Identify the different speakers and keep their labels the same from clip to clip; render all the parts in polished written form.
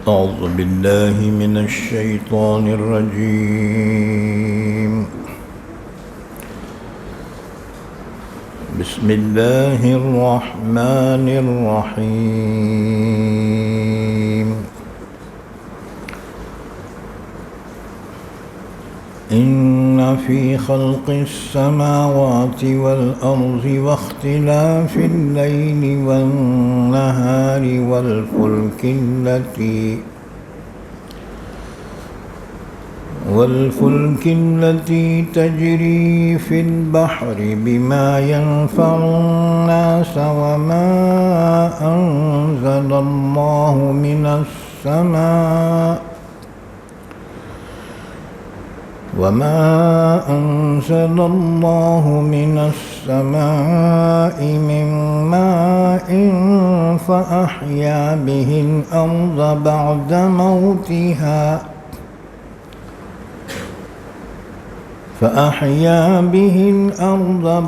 Speaker 1: أعوذ بالله من الشيطان الرجيم. بسم الله الرحمن الرحيم. إن في خلق السماوات والأرض واختلاف الليل والنهار والفلك التي تجري في البحر بما ينفع الناس وما أنزل الله من السماء من ماء فأحيا به الأرض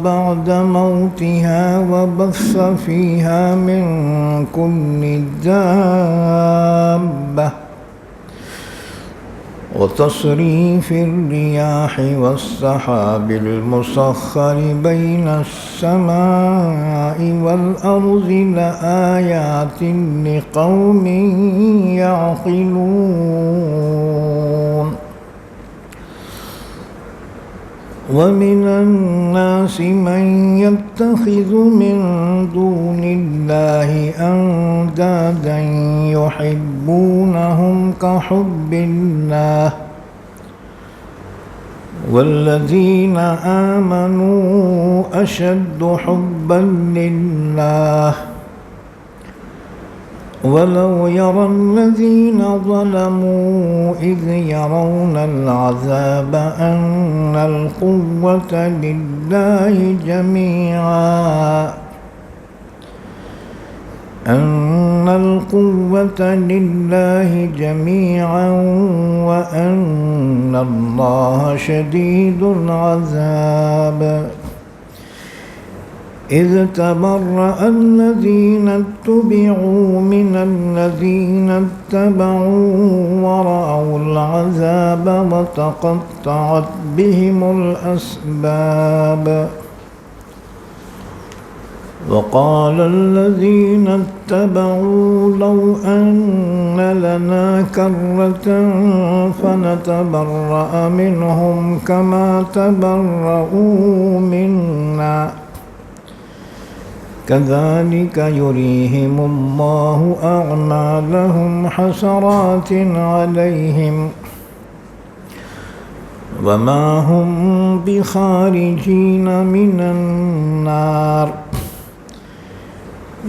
Speaker 1: بعد موتها وبث فيها من كل دابة وتصريف الرياح والسحاب المسخر بين السماء والأرض لآيات لقوم يعقلون. ومن الناس من يتخذ من دون الله أندادا يحبونهم كحب الله والذين آمنوا أشد حبا لله ولو يرى الذين ظلموا إذ يرون العذاب أن القوة لله جميعا وأن الله شديد العذاب. إذ تبرأ الذين اتبعوا من الذين اتبعوا ورأوا العذاب وتقطعت بهم الأسباب. وقال الذين اتبعوا لو أن لنا كرة فنتبرأ منهم كما تبرؤوا منا كذلك يريهم الله أعمالهم حسرات عليهم وما هم بخارجين من النار.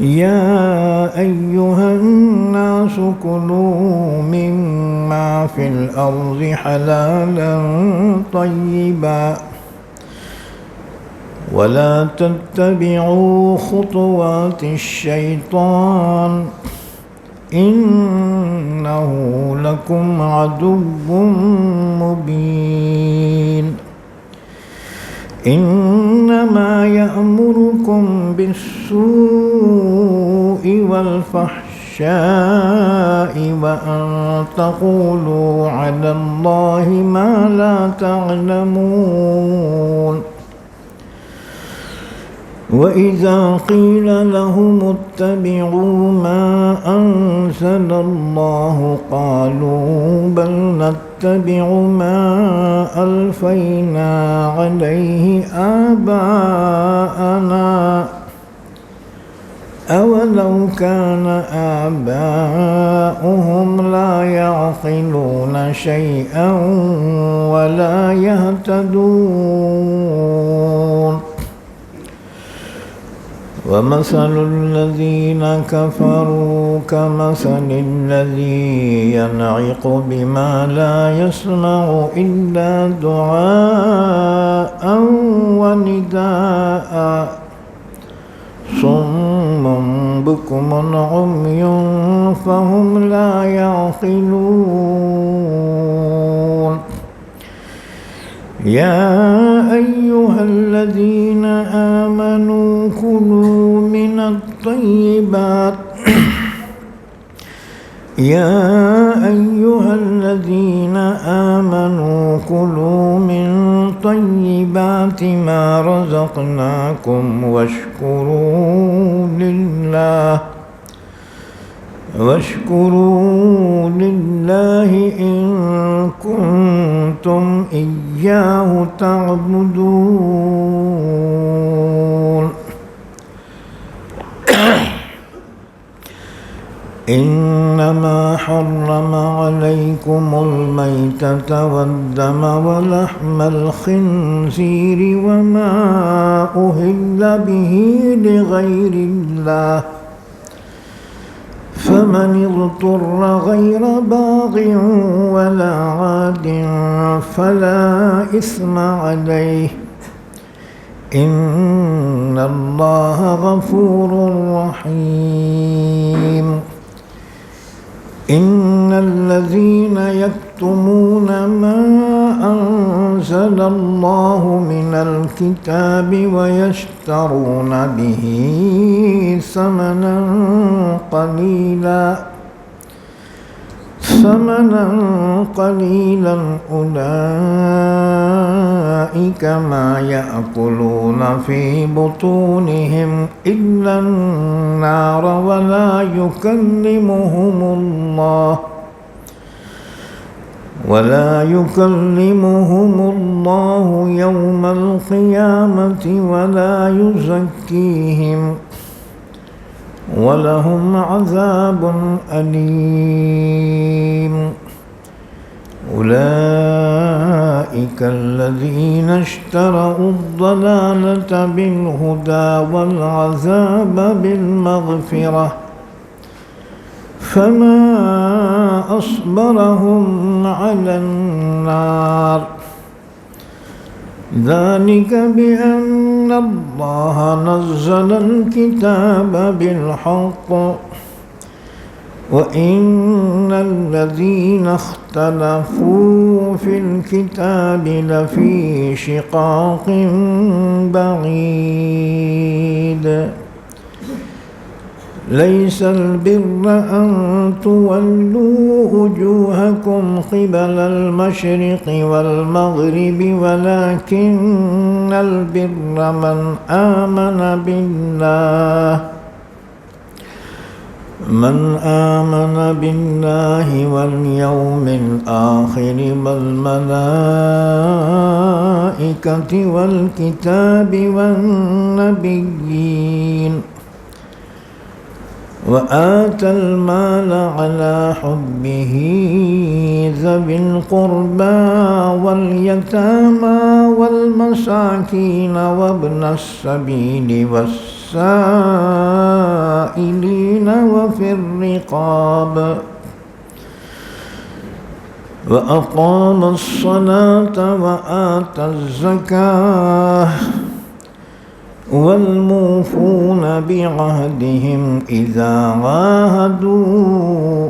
Speaker 1: يا أيها الناس كلوا مما في الأرض حلالا طيبا ولا تتبعوا خطوات الشيطان إنه لكم عدو مبين. إنما يأمركم بالسوء والفحشاء وأن تقولوا على الله ما لا تعلمون. وإذا قيل لهم اتبعوا ما أنزل الله قالوا بل نتبع ما ألفينا عليه آباءنا أولو كان آباؤهم لا يعقلون شيئا ولا يهتدون. ومثل الذين كفروا كمثل الذي ينعق بما لا يسمع إلا دعاء ونداء صم بكم عمي فهم لا يعقلون. يا أيها الذين آمنوا كلوا من الطيبات يا أيها الذين آمنوا كلوا من طيبات ما رزقناكم واشكروا لله إن كنتم إياه تعبدون إنما حرم عليكم الميتة والدم ولحم الخنزير وما أهل به لغير الله فمن اضطر غير باغ ولا عاد فلا إثم عليه إن الله غفور رحيم إن الذين يكتمون ما أنزل الله من الكتاب ويشترون به ثمنا قليلا أولئك ما يأكلون في بطونهم إلا النار ولا يكلمهم الله يوم القيامة ولا يزكيهم ولهم عذاب أليم أولئك الذين اشتروا الضلالة بالهدى والعذاب بالمغفرة فما أصبرهم على النار ذلك بأن الله نزل الكتاب بالحق وإن الذين اختلفوا في الكتاب لفي شقاق بعيد ليس البر أن تولوا وجوهكم قبل المشرق والمغرب ولكن البر من آمن بالله واليوم الآخر والملائكة والكتاب والنبيين وآتى المال على حبه ذوي القربى واليتامى والمساكين وابن السبيل والسائلين وفي الرقاب وأقام الصلاة وآتى الزكاة والموفون بعهدهم إذا عاهدوا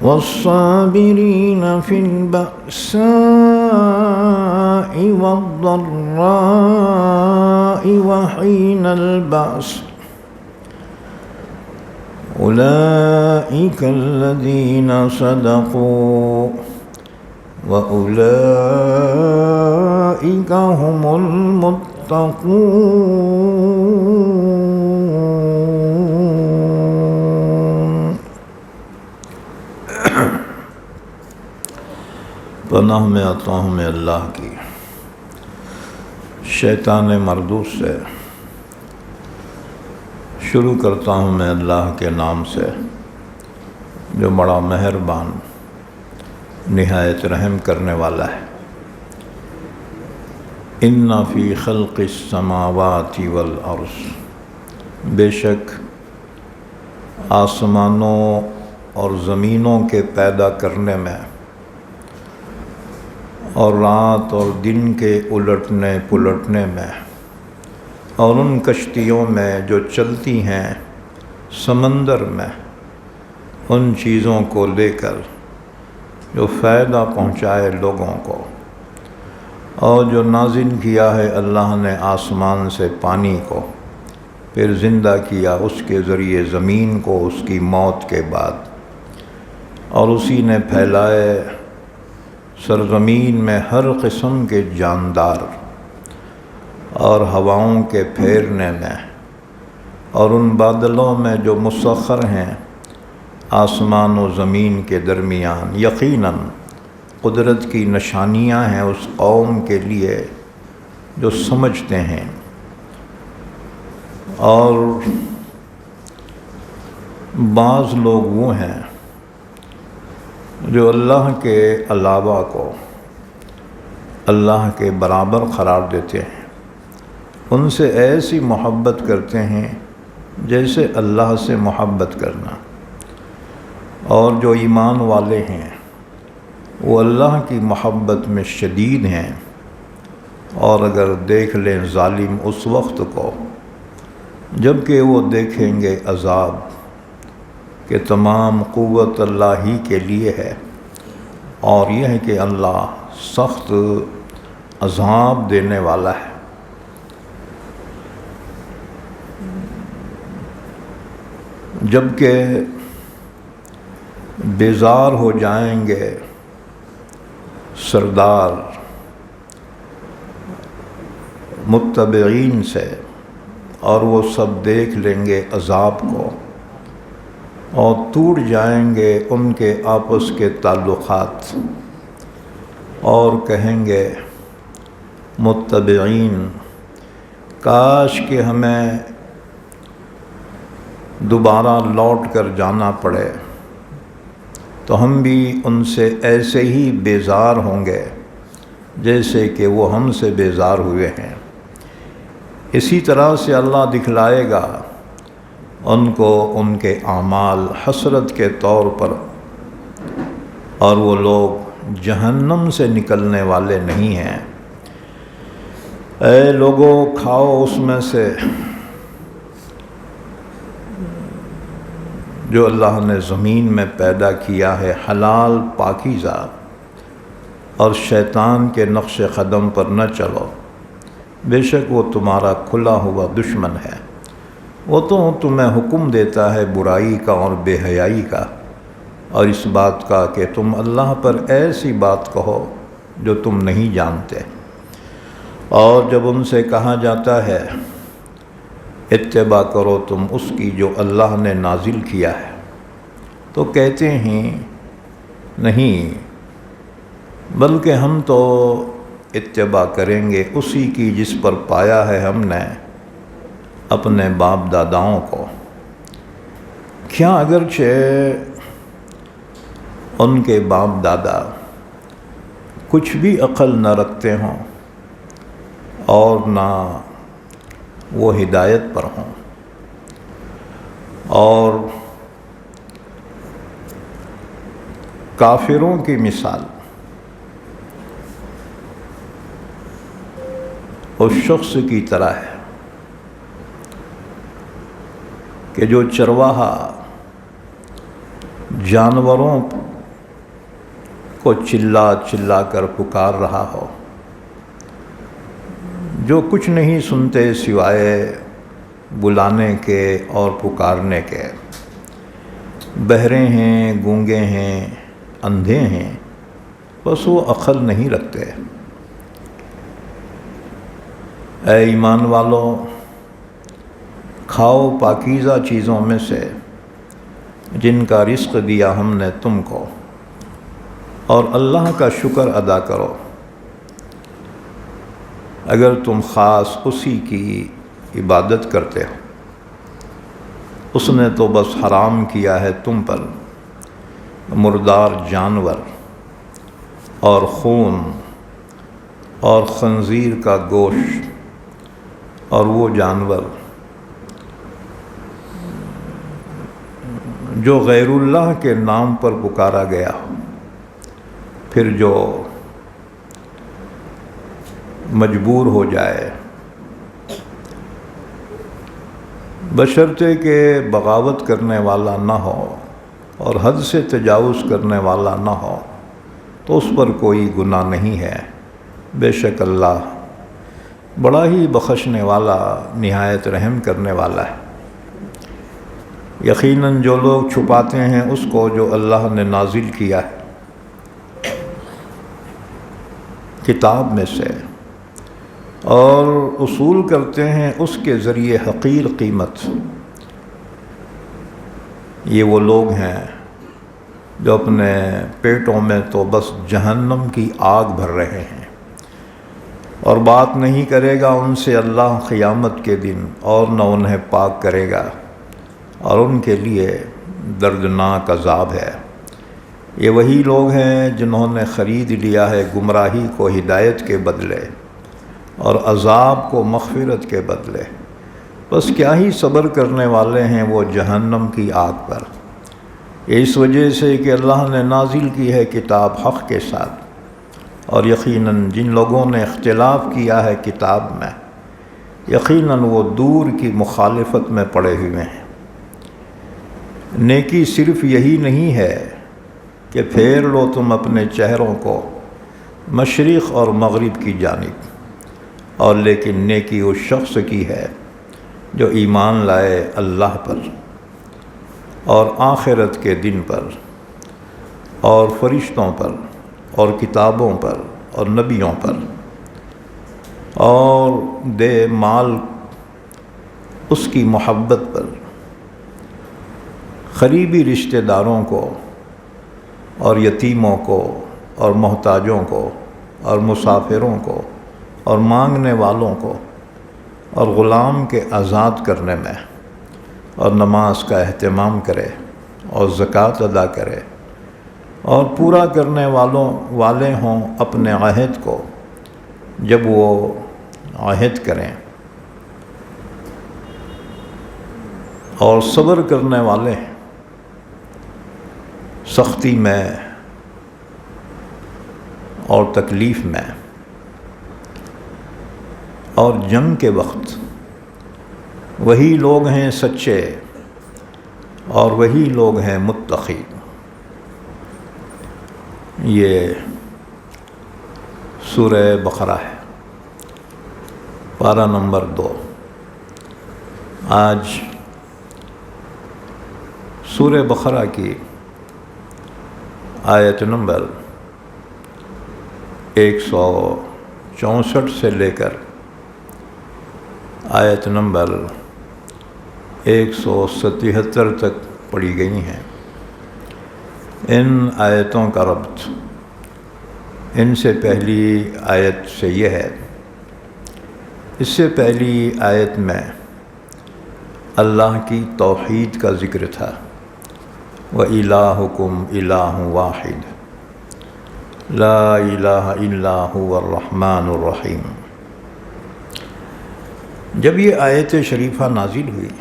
Speaker 1: والصابرين في البأساء والضراء وحين البأس أولئك الذين صدقوا وأولئك هم المتقون
Speaker 2: پناہ میں آتا ہوں میں اللہ کی شیطان مردود سے شروع کرتا ہوں میں اللہ کے نام سے جو بڑا مہربان نہایت رحم کرنے والا ہے۔ ان فی خلق السماوات والارض، بے شک آسمانوں اور زمینوں کے پیدا کرنے میں اور رات اور دن کے الٹنے پلٹنے میں اور ان کشتیوں میں جو چلتی ہیں سمندر میں، ان چیزوں کو لے کر جو فائدہ پہنچائے لوگوں کو، اور جو نازل کیا ہے اللہ نے آسمان سے پانی کو، پھر زندہ کیا اس کے ذریعے زمین کو اس کی موت کے بعد، اور اسی نے پھیلائے سرزمین میں ہر قسم کے جاندار، اور ہواؤں کے پھیرنے میں، اور ان بادلوں میں جو مسخر ہیں آسمان و زمین کے درمیان۔ یقیناً قدرت کی نشانیاں ہیں اس قوم کے لیے جو سمجھتے ہیں۔ اور بعض لوگ وہ ہیں جو اللہ کے علاوہ کو اللہ کے برابر قرار دیتے ہیں، ان سے ایسی محبت کرتے ہیں جیسے اللہ سے محبت کرنا۔ اور جو ایمان والے ہیں وہ اللہ کی محبت میں شدید ہیں۔ اور اگر دیکھ لیں ظالم اس وقت کو جب کہ وہ دیکھیں گے عذاب، کہ تمام قوت اللہ ہی کے لیے ہے، اور یہ ہے کہ اللہ سخت عذاب دینے والا ہے۔ جب کہ بیزار ہو جائیں گے سردار متبعین سے، اور وہ سب دیکھ لیں گے عذاب کو، اور ٹوٹ جائیں گے ان کے آپس کے تعلقات، اور کہیں گے متبعین کاش کہ ہمیں دوبارہ لوٹ کر جانا پڑے تو ہم بھی ان سے ایسے ہی بیزار ہوں گے جیسے کہ وہ ہم سے بیزار ہوئے ہیں۔ اسی طرح سے اللہ دکھلائے گا ان کو ان کے اعمال حسرت کے طور پر، اور وہ لوگ جہنم سے نکلنے والے نہیں ہیں۔ اے لوگو، کھاؤ اس میں سے جو اللہ نے زمین میں پیدا کیا ہے، حلال پاکیزہ، اور شیطان کے نقش قدم پر نہ چلو، بے شک وہ تمہارا کھلا ہوا دشمن ہے۔ وہ تو تمہیں حکم دیتا ہے برائی کا اور بے حیائی کا، اور اس بات کا کہ تم اللہ پر ایسی بات کہو جو تم نہیں جانتے۔ اور جب ان سے کہا جاتا ہے اتباع کرو تم اس کی جو اللہ نے نازل کیا ہے، تو کہتے ہیں نہیں، بلکہ ہم تو اتباع کریں گے اسی کی جس پر پایا ہے ہم نے اپنے باپ داداؤں کو۔ کیا اگرچہ ان کے باپ دادا کچھ بھی عقل نہ رکھتے ہوں اور نہ وہ ہدایت پر ہوں، اور کافروں کی مثال اس شخص کی طرح ہے کہ جو چرواہا جانوروں کو چلا چلا کر پکار رہا ہو، جو کچھ نہیں سنتے سوائے بلانے کے اور پکارنے کے، بہرے ہیں، گونگے ہیں، اندھے ہیں، بس وہ عقل نہیں رکھتے۔ اے ایمان والو، کھاؤ پاکیزہ چیزوں میں سے جن کا رزق دیا ہم نے تم کو، اور اللہ کا شکر ادا کرو اگر تم خاص اسی کی عبادت کرتے ہو۔ اس نے تو بس حرام کیا ہے تم پر مردار جانور اور خون اور خنزیر کا گوشت، اور وہ جانور جو غیر اللہ کے نام پر پکارا گیا، پھر جو مجبور ہو جائے، بشرطے کہ بغاوت کرنے والا نہ ہو اور حد سے تجاوز کرنے والا نہ ہو، تو اس پر کوئی گناہ نہیں ہے۔ بے شک اللہ بڑا ہی بخشنے والا، نہایت رحم کرنے والا ہے۔ یقیناً جو لوگ چھپاتے ہیں اس کو جو اللہ نے نازل کیا ہے کتاب میں سے، اور اصول کرتے ہیں اس کے ذریعے حقیر قیمت، یہ وہ لوگ ہیں جو اپنے پیٹوں میں تو بس جہنم کی آگ بھر رہے ہیں، اور بات نہیں کرے گا ان سے اللہ قیامت کے دن، اور نہ انہیں پاک کرے گا، اور ان کے لیے دردناک عذاب ہے۔ یہ وہی لوگ ہیں جنہوں نے خرید لیا ہے گمراہی کو ہدایت کے بدلے، اور عذاب کو مغفرت کے بدلے۔ بس کیا ہی صبر کرنے والے ہیں وہ جہنم کی آگ پر۔ اس وجہ سے کہ اللہ نے نازل کی ہے کتاب حق کے ساتھ، اور یقیناً جن لوگوں نے اختلاف کیا ہے کتاب میں، یقیناً وہ دور کی مخالفت میں پڑے ہوئے ہیں۔ نیکی صرف یہی نہیں ہے کہ پھیر لو تم اپنے چہروں کو مشرق اور مغرب کی جانب، اور لیکن نیکی اس شخص کی ہے جو ایمان لائے اللہ پر اور آخرت کے دن پر اور فرشتوں پر اور کتابوں پر اور نبیوں پر، اور دے مال اس کی محبت پر، قریبی رشتہ داروں کو اور یتیموں کو اور محتاجوں کو اور مسافروں کو اور مانگنے والوں کو، اور غلام کے آزاد کرنے میں، اور نماز کا اہتمام کرے اور زکوٰۃ ادا کرے، اور پورا کرنے والے ہوں اپنے عہد کو جب وہ عہد کریں، اور صبر کرنے والے سختی میں اور تکلیف میں اور جنگ کے وقت۔ وہی لوگ ہیں سچے، اور وہی لوگ ہیں متقی۔ یہ سورہ بقرہ ہے، پارہ نمبر 2۔ آج سورہ بقرہ کی آیت نمبر 164 سے لے کر آیت نمبر 177 تک پڑھی گئی ہیں۔ ان آیتوں کا ربط ان سے پہلی آیت سے یہ ہے، اس سے پہلی آیت میں اللہ کی توحید کا ذکر تھا، وَإِلَٰهُكُمْ إِلَٰهٌ وَاحِدٌ لَا إِلَٰهَ إِلَّا هُوَ الرَّحْمَٰنُ الرَّحِيمُ۔ جب یہ آیت شریفہ نازل ہوئی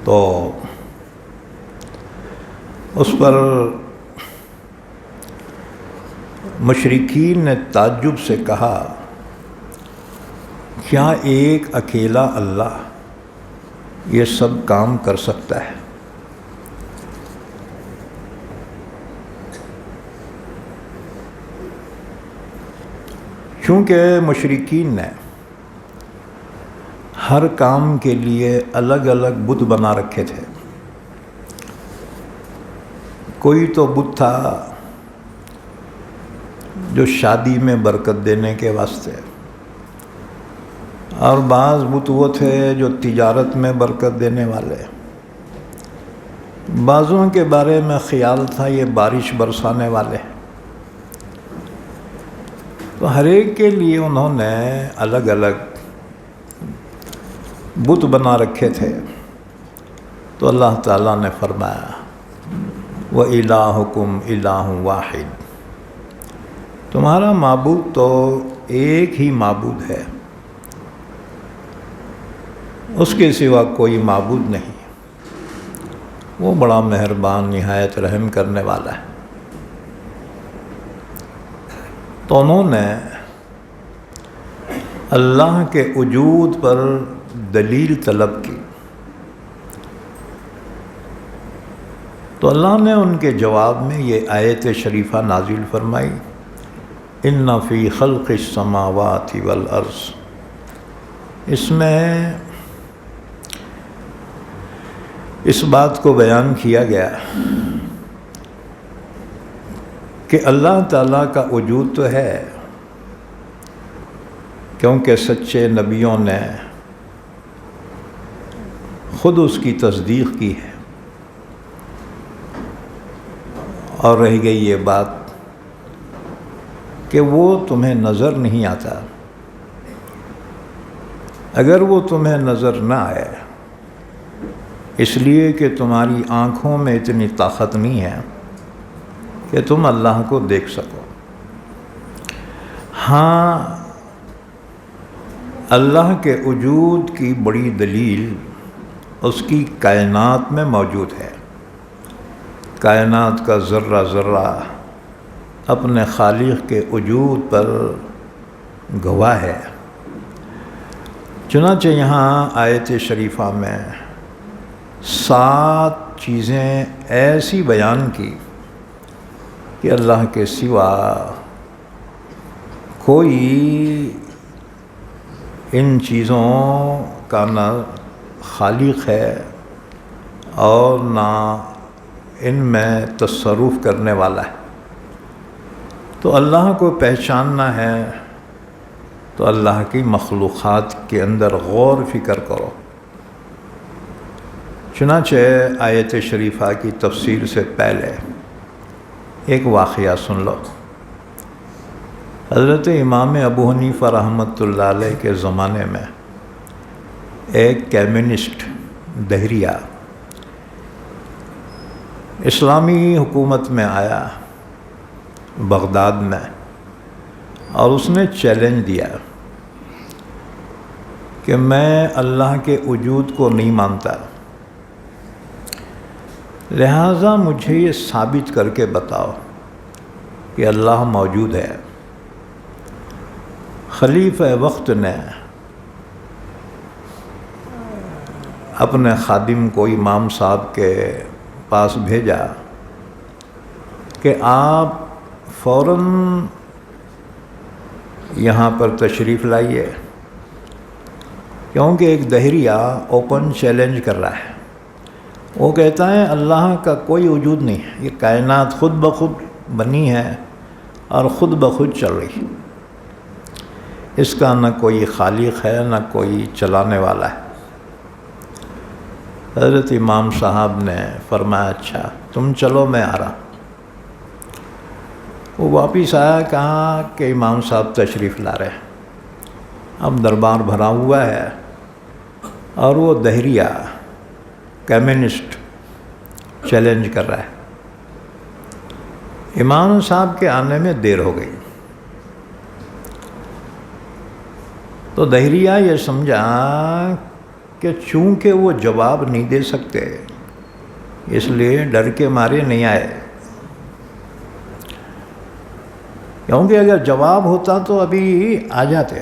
Speaker 2: تو اس پر مشرکین نے تعجب سے کہا، کیا ایک اکیلا اللہ یہ سب کام کر سکتا ہے؟ چونکہ مشرکین نے ہر کام کے لیے الگ الگ بت بنا رکھے تھے۔ کوئی تو بت تھا جو شادی میں برکت دینے کے واسطے، اور بعض بت وہ تھے جو تجارت میں برکت دینے والے، بعضوں کے بارے میں خیال تھا یہ بارش برسانے والے۔ تو ہر ایک کے لیے انہوں نے الگ الگ بت بنا رکھے تھے۔ تو اللہ تعالیٰ نے فرمایا، وَإِلَٰهُكُمْ إِلَٰهٌ وَاحِدٌ، تمہارا معبود تو ایک ہی معبود ہے، اس کے سوا کوئی معبود نہیں، وہ بڑا مہربان نہایت رحم کرنے والا ہے۔ تو انہوں نے اللہ کے وجود پر دلیل طلب کی، تو اللہ نے ان کے جواب میں یہ آیت شریفہ نازل فرمائی، اِنَّ فِي خَلْقِ السَّمَاوَاتِ وَالْأَرْضِ۔ اس میں اس بات کو بیان کیا گیا کہ اللہ تعالیٰ کا وجود تو ہے، کیونکہ سچے نبیوں نے خود اس کی تصدیق کی ہے، اور رہ گئی یہ بات کہ وہ تمہیں نظر نہیں آتا۔ اگر وہ تمہیں نظر نہ آئے اس لیے کہ تمہاری آنکھوں میں اتنی طاقت نہیں ہے کہ تم اللہ کو دیکھ سکو، ہاں اللہ کے وجود کی بڑی دلیل اس کی کائنات میں موجود ہے۔ کائنات کا ذرہ ذرہ اپنے خالق کے وجود پر گواہ ہے۔ چنانچہ یہاں آیت شریفہ میں 7 چیزیں ایسی بیان کی کہ اللہ کے سوا کوئی ان چیزوں کا نہ خالق ہے اور نہ ان میں تصرف کرنے والا ہے۔ تو اللہ کو پہچاننا ہے تو اللہ کی مخلوقات کے اندر غور فکر کرو۔ چنانچہ آیت شریفہ کی تفسیر سے پہلے ایک واقعہ سن لو۔ حضرت امام ابو حنیفہ رحمۃ اللہ علیہ کے زمانے میں ایک کمیونسٹ دہریہ اسلامی حکومت میں آیا بغداد میں، اور اس نے چیلنج دیا کہ میں اللہ کے وجود کو نہیں مانتا، لہٰذا مجھے یہ ثابت کر کے بتاؤ کہ اللہ موجود ہے۔ خلیفہ وقت نے اپنے خادم کو امام صاحب کے پاس بھیجا کہ آپ فوراً یہاں پر تشریف لائیے، کیونکہ ایک دہریہ اوپن چیلنج کر رہا ہے۔ وہ کہتا ہے اللہ کا کوئی وجود نہیں ہے، یہ کائنات خود بخود بنی ہے اور خود بخود چل رہی ہے، اس کا نہ کوئی خالق ہے نہ کوئی چلانے والا ہے۔ حضرت امام صاحب نے فرمایا اچھا تم چلو میں آ رہا ہوں۔ وہ واپس آیا، کہا کہ امام صاحب تشریف لا رہے ہیں، اب دربار بھرا ہوا ہے اور وہ دہریہ کمیونسٹ چیلنج کر رہا ہے۔ امام صاحب کے آنے میں دیر ہو گئی تو دہریہ یہ سمجھا کہ چونکہ وہ جواب نہیں دے سکتے اس لیے ڈر کے مارے نہیں آئے، کیونکہ اگر جواب ہوتا تو ابھی آ جاتے۔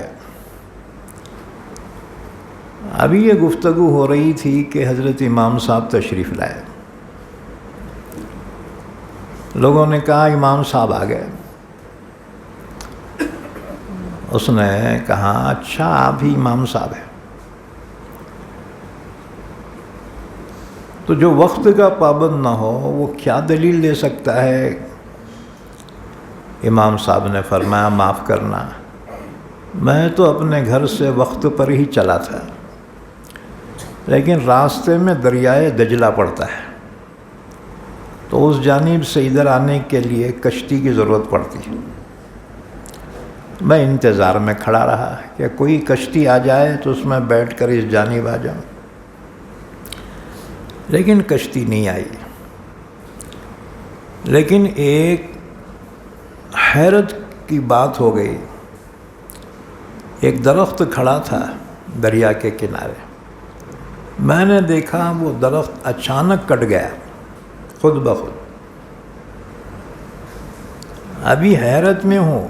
Speaker 2: ابھی یہ گفتگو ہو رہی تھی کہ حضرت امام صاحب تشریف لائے، لوگوں نے کہا امام صاحب آ گئے۔ اس نے کہا اچھا آپ ہی امام صاحب ہیں۔ تو جو وقت کا پابند نہ ہو وہ کیا دلیل دے سکتا ہے؟ امام صاحب نے فرمایا معاف کرنا، میں تو اپنے گھر سے وقت پر ہی چلا تھا، لیکن راستے میں دریائے دجلہ پڑتا ہے تو اس جانب سے ادھر آنے کے لیے کشتی کی ضرورت پڑتی ہے۔ میں انتظار میں کھڑا رہا کہ کوئی کشتی آ جائے تو اس میں بیٹھ کر اس جانب آ جاؤں، لیکن کشتی نہیں آئی۔ لیکن ایک حیرت کی بات ہو گئی، ایک درخت کھڑا تھا دریا کے کنارے، میں نے دیکھا وہ درخت اچانک کٹ گیا خود بخود۔ ابھی حیرت میں ہوں،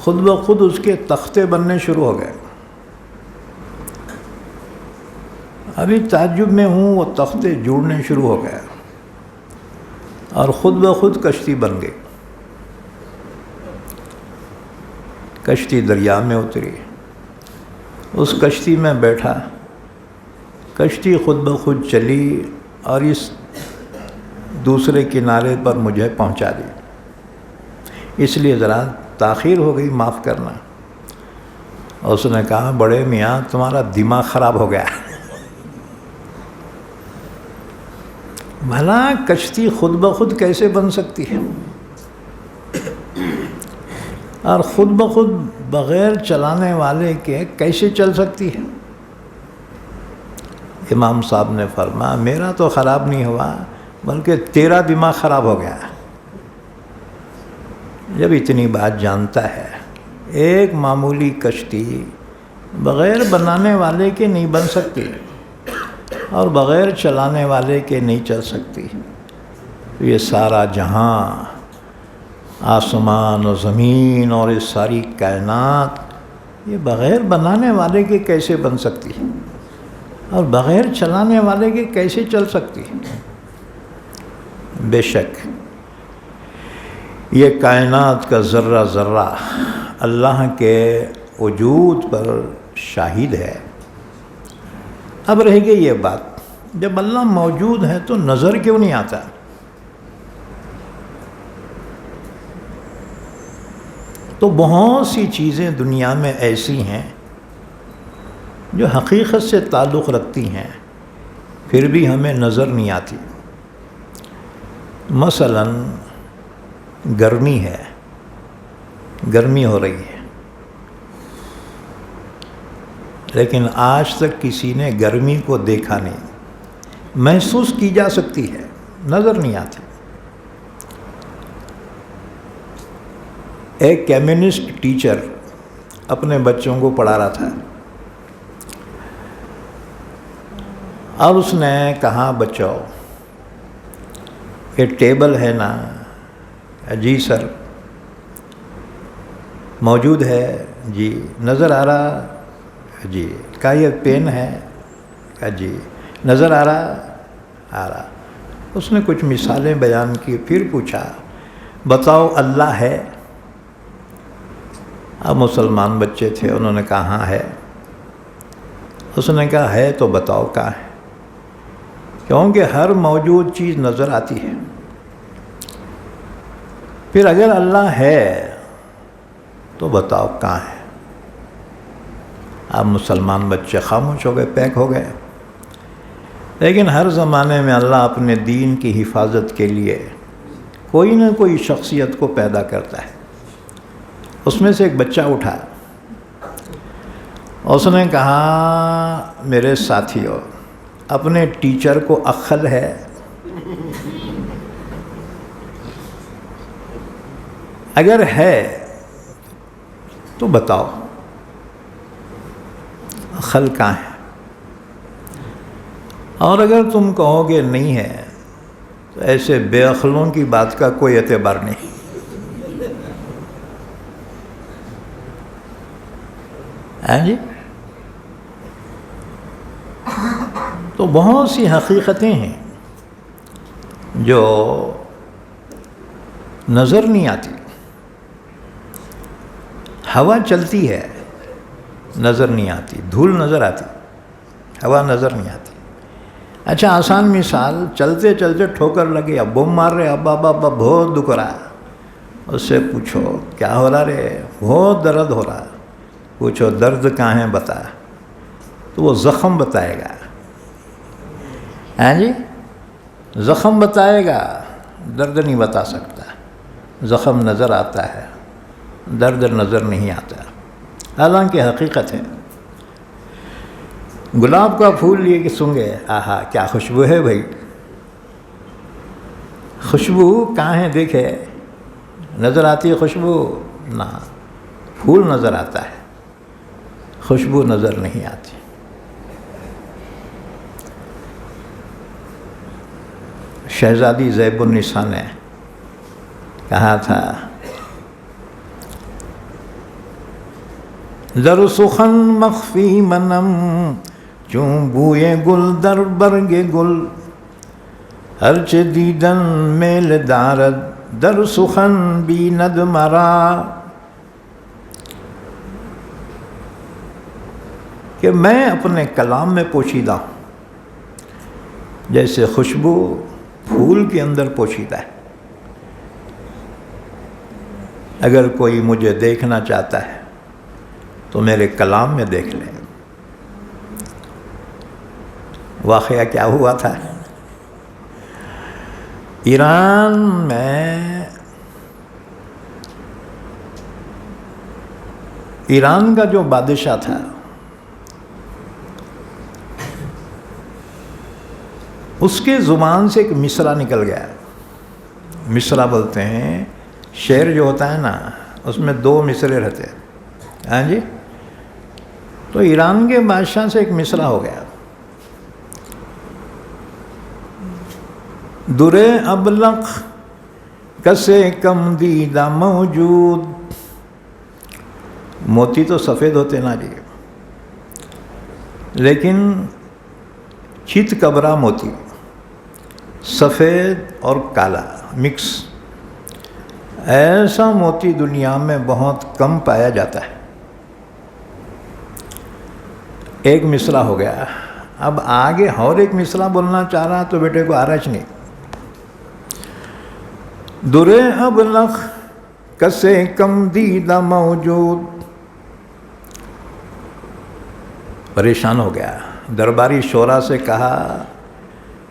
Speaker 2: خود بخود اس کے تختے بننے شروع ہو گئے۔ ابھی تعجب میں ہوں، وہ تختے جوڑنے شروع ہو گئے اور خود بخود کشتی بن گئی۔ کشتی دریا میں اتری، اس کشتی میں بیٹھا کشتی خود بخود چلی اور اس دوسرے کنارے پر مجھے پہنچا دی، اس لیے ذرا تاخیر ہو گئی، معاف کرنا۔ اس نے کہا بڑے میاں تمہارا دماغ خراب ہو گیا، بھلا کشتی خود بخود کیسے بن سکتی ہے، اور خود بخود بغیر چلانے والے کے کیسے چل سکتی ہے؟ امام صاحب نے فرمایا میرا تو خراب نہیں ہوا بلکہ تیرا دماغ خراب ہو گیا۔ جب اتنی بات جانتا ہے، ایک معمولی کشتی بغیر بنانے والے کے نہیں بن سکتی اور بغیر چلانے والے کے نہیں چل سکتی، یہ سارا جہاں، آسمان و زمین اور یہ ساری کائنات، یہ بغیر بنانے والے کے کیسے بن سکتی ہے اور بغیر چلانے والے کے کیسے چل سکتی ہے؟ بے شک یہ کائنات کا ذرہ ذرہ اللہ کے وجود پر شاہد ہے۔ اب رہ گئی یہ بات، جب اللہ موجود ہے تو نظر کیوں نہیں آتا؟ تو بہت سی چیزیں دنیا میں ایسی ہیں جو حقیقت سے تعلق رکھتی ہیں پھر بھی ہمیں نظر نہیں آتی۔ مثلاً گرمی ہے، گرمی ہو رہی ہے، لیکن آج تک کسی نے گرمی کو دیکھا نہیں، محسوس کی جا سکتی ہے، نظر نہیں آتی۔ ایک کمیونسٹ ٹیچر اپنے بچوں کو پڑھا رہا تھا اور اس نے کہا بچوں یہ ٹیبل ہے نا؟ جی سر۔ موجود ہے؟ جی۔ نظر آ رہا؟ جی۔ کہا یہ پین ہے؟ کہا جی۔ نظر آ رہا؟ آ رہا۔ اس نے کچھ مثالیں بیان کی، پھر پوچھا بتاؤ اللہ ہے؟ اب مسلمان بچے تھے، انہوں نے کہا ہاں ہے۔ اس نے کہا ہے تو بتاؤ کہاں ہے؟ کیونکہ ہر موجود چیز نظر آتی ہے، پھر اگر اللہ ہے تو بتاؤ کہاں ہے؟ اب مسلمان بچے خاموش ہو گئے، پیک ہو گئے۔ لیکن ہر زمانے میں اللہ اپنے دین کی حفاظت کے لیے کوئی نہ کوئی شخصیت کو پیدا کرتا ہے۔ اس میں سے ایک بچہ اٹھا، اس نے کہا میرے ساتھیو اپنے ٹیچر کو عقل ہے؟ اگر ہے تو بتاؤ عقل کہاں ہے؟ اور اگر تم کہو گے نہیں ہے تو ایسے بے عقلوں کی بات کا کوئی اعتبار نہیں۔ ہاں جی؟ تو بہت سی حقیقتیں ہیں جو نظر نہیں آتی۔ ہوا چلتی ہے، نظر نہیں آتی، دھول نظر آتی، ہوا نظر نہیں آتی۔ اچھا آسان مثال، چلتے چلتے ٹھوکر لگے، اب بم مار رہے، ابا ابا بہت دکھ رہا، اس سے پوچھو کیا ہو رہا رے؟ بہت درد ہو رہا۔ پوچھو درد کہاں ہے بتا، تو وہ زخم بتائے گا۔ ہاں جی؟ زخم بتائے گا، درد نہیں بتا سکتا۔ زخم نظر آتا ہے، درد نظر نہیں آتا، حالانکہ حقیقت ہے۔ گلاب کا پھول لیے کہ سونگے، آہا کیا خوشبو ہے بھائی، خوشبو کہاں ہے دیکھے؟ نظر آتی ہے خوشبو؟ نہ، پھول نظر آتا ہے، خوشبو نظر نہیں آتی۔ شہزادی زیب النساء نے کہا تھا در سخن مخفی منم چون بوئے گل در برگ گل ہرچه دیدن میل دارد در سخن بیند مرا، کہ میں اپنے کلام میں پوشیدہ ہوں، جیسے خوشبو پھول کے اندر پوشیدہ ہے. اگر کوئی مجھے دیکھنا چاہتا ہے تو میرے کلام میں دیکھ لے. واقعہ کیا ہوا تھا؟ ایران میں ایران کا جو بادشاہ تھا اس کے زبان سے ایک مصرع نکل گیا. مصرع بولتے ہیں شعر جو ہوتا ہے نا اس میں 2 مصرے رہتے ہیں. ہاں جی. تو ایران کے بادشاہ سے ایک مصرع ہو گیا. در ابلق کسے کم دیدہ موجود. موتی تو سفید ہوتے نا جی، لیکن چت کبرا موتی سفید اور کالا مکس، ایسا موتی دنیا میں بہت کم پایا جاتا ہے. ایک مصرع ہو گیا. اب آگے اور ایک مصرع بولنا چاہ رہا تو بیٹے کو آرچ نہیں. در ابلق کسے کم دیدہ موجود. پریشان ہو گیا. درباری شورا سے کہا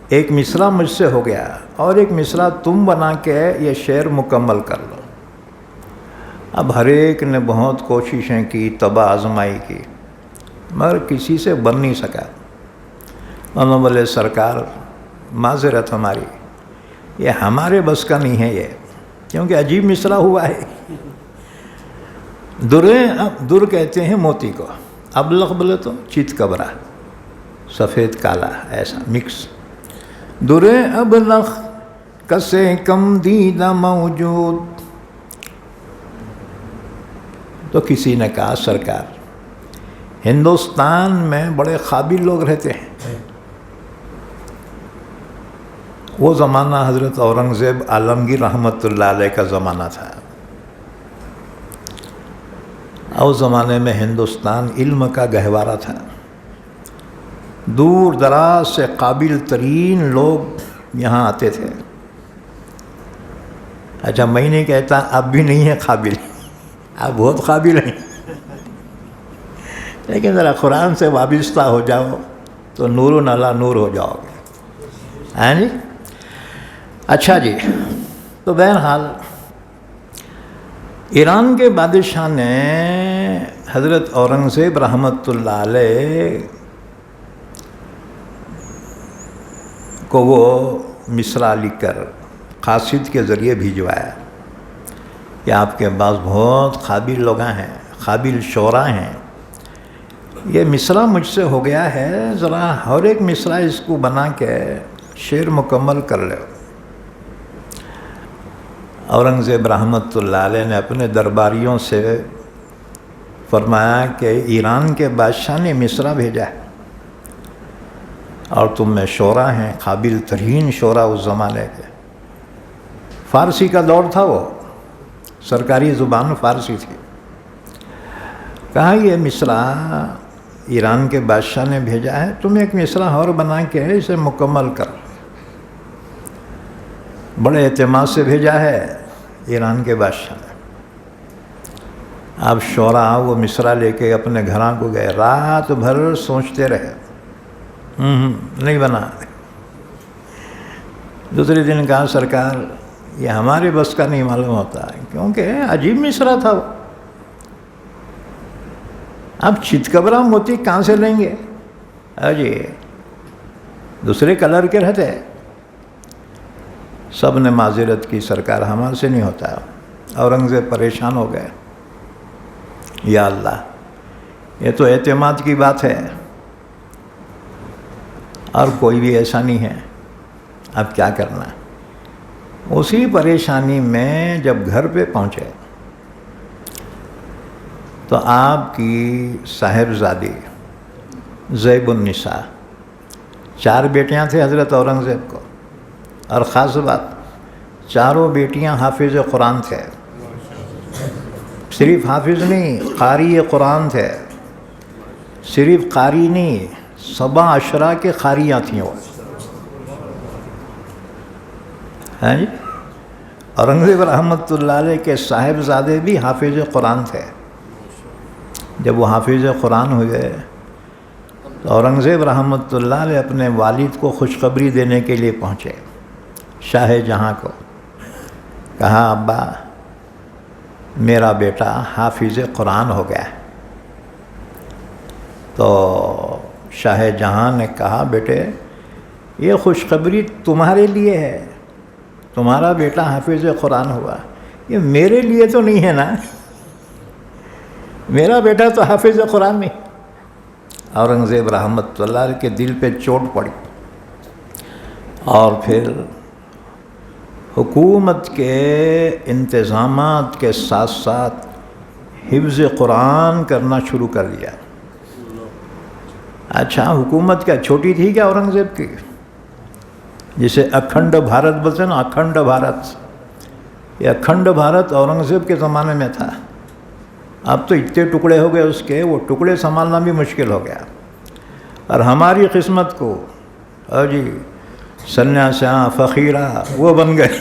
Speaker 2: ایک مصرع مجھ سے ہو گیا اور ایک مصرع تم بنا کے یہ شعر مکمل کر لو. اب ہر ایک نے بہت کوششیں کی، تباہ آزمائی کی، مگر کسی سے بن نہیں سکا. انہوں بولے سرکار معذرت ہماری، یہ ہمارے بس کا نہیں ہے یہ، کیونکہ عجیب مصرع ہوا ہے. در کہتے ہیں موتی کو، ابلق بولے تو چت کبرا سفید کالا ایسا مکس. در ابلق کسے کم دیدہ موجود. تو کسی نے کہا سرکار ہندوستان میں بڑے قابل لوگ رہتے ہیں. وہ زمانہ حضرت اورنگزیب عالمگیر رحمۃ اللہ علیہ کا زمانہ تھا. اس زمانے میں ہندوستان علم کا گہوارہ تھا. دور دراز سے قابل ترین لوگ یہاں آتے تھے. اچھا میں نہیں کہتا اب بھی نہیں ہے قابل، آپ بہت قابل ہیں، لیکن ذرا قرآن سے وابستہ ہو جاؤ تو نور نالا نور ہو جاؤ گے. ہاں جی. اچھا جی. تو بہرحال ایران کے بادشاہ نے حضرت اورنگزیب رحمۃ اللہ علیہ کو وہ مصرع لکھ کر قاصد کے ذریعے بھیجوایا کہ آپ کے پاس بہت قابل لوگ ہیں، قابل شعراء ہیں، یہ مصرع مجھ سے ہو گیا ہے، ذرا ہر ایک مصرع اس کو بنا کے شعر مکمل کر لو. اورنگزیب رحمۃ اللہ علیہ نے اپنے درباریوں سے فرمایا کہ ایران کے بادشاہ نے مصرع بھیجا ہے اور تم میں شعراء ہیں، قابل ترین شعراء اس زمانے کے. فارسی کا دور تھا، وہ سرکاری زبان فارسی تھی. کہا یہ مصرع ایران کے بادشاہ نے بھیجا ہے، تم ایک مصرع اور بنا کے اسے مکمل کر. بڑے اعتماد سے بھیجا ہے ایران کے بادشاہ نے. اب شعراء وہ مصرع لے کے اپنے گھراں کو گئے، رات بھر سوچتے رہے، نہیں بنا. دوسرے دن کہا سرکار یہ ہمارے بس کا نہیں معلوم ہوتا، کیونکہ عجیب مصرع تھا وہ. اب چتکبرا موتی کہاں سے لیں گے؟ جی دوسرے کلر کے رہتے. سب نے معذرت کی، سرکار ہمارے سے نہیں ہوتا. اورنگزیب پریشان ہو گئے. یا اللہ یہ تو اعتماد کی بات ہے اور کوئی بھی ایسا نہیں ہے، اب کیا کرنا. اسی پریشانی میں جب گھر پہ پہنچے تو آپ کی صاحبزادی زیب النساء، 4 بیٹیاں تھے حضرت اورنگزیب کو، اور خاص بات 4 بیٹیاں حافظ قرآن تھے. صرف حافظ نہیں، قاری قرآن تھے. صرف قاری نہیں، 17 کے قاریاں تھیں وہ. ہیں جی، اورنگزیب رحمۃ اللہ علیہ کے صاحبزادے بھی حافظ قرآن تھے۔ جب وہ حافظ قرآن ہوئے تو اورنگزیب رحمۃ اللہ علیہ اپنے والد کو خوشخبری دینے کے لیے پہنچے، شاہ جہاں کو، کہا ابا میرا بیٹا حافظ قرآن ہو گیا ہے۔ تو شاہ جہاں نے کہا بیٹے یہ خوشخبری تمہارے لیے ہے، تمہارا بیٹا حافظ قرآن ہوا، یہ میرے لیے تو نہیں ہے نا، میرا بیٹا تو حافظ قرآن نہیں۔ اورنگزیب رحمۃ اللہ علیہ کے دل پہ چوٹ پڑی، اور پھر حکومت کے انتظامات کے ساتھ ساتھ حفظ قرآن کرنا شروع کر دیا۔ اچھا حکومت کیا چھوٹی تھی کیا اورنگزیب کی؟ جسے اکھنڈ بھارت بولتے ہیں نا، اکھنڈ بھارت، یہ اکھنڈ بھارت اورنگزیب کے زمانے میں تھا۔ اب تو اتنے ٹکڑے ہو گئے اس کے، وہ ٹکڑے سنبھالنا بھی مشکل ہو گیا۔ اور ہماری قسمت کو جی سنیاسیاں فقیرہ وہ بن گئے۔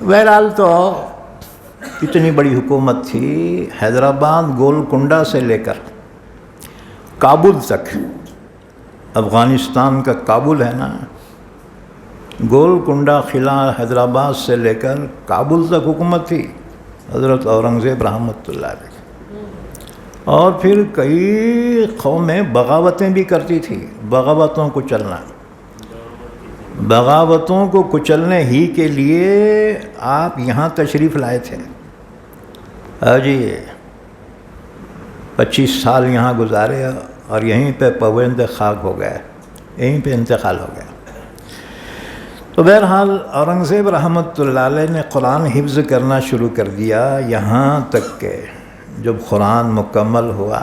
Speaker 2: بہرحال تو اتنی بڑی حکومت تھی، حیدرآباد گولکنڈہ سے لے کر کابل تک، افغانستان کا کابل ہے نا، گولکنڈہ قلعہ حیدرآباد سے لے کر کابل تک حکومت تھی حضرت اورنگزیب رحمۃ اللہ علیہ۔ اور پھر کئی قومیں بغاوتیں بھی کرتی تھی، بغاوتوں کو چلنا، بغاوتوں کو کچلنے ہی کے لیے آپ یہاں تشریف لائے تھے۔ جی 25 سال یہاں گزارے اور یہیں پہ پویند خاک ہو گئے، یہیں پہ انتقال ہو گیا۔ تو بہرحال اورنگزیب رحمۃ اللہ علیہ نے قرآن حفظ کرنا شروع کر دیا، یہاں تک کہ جب قرآن مکمل ہوا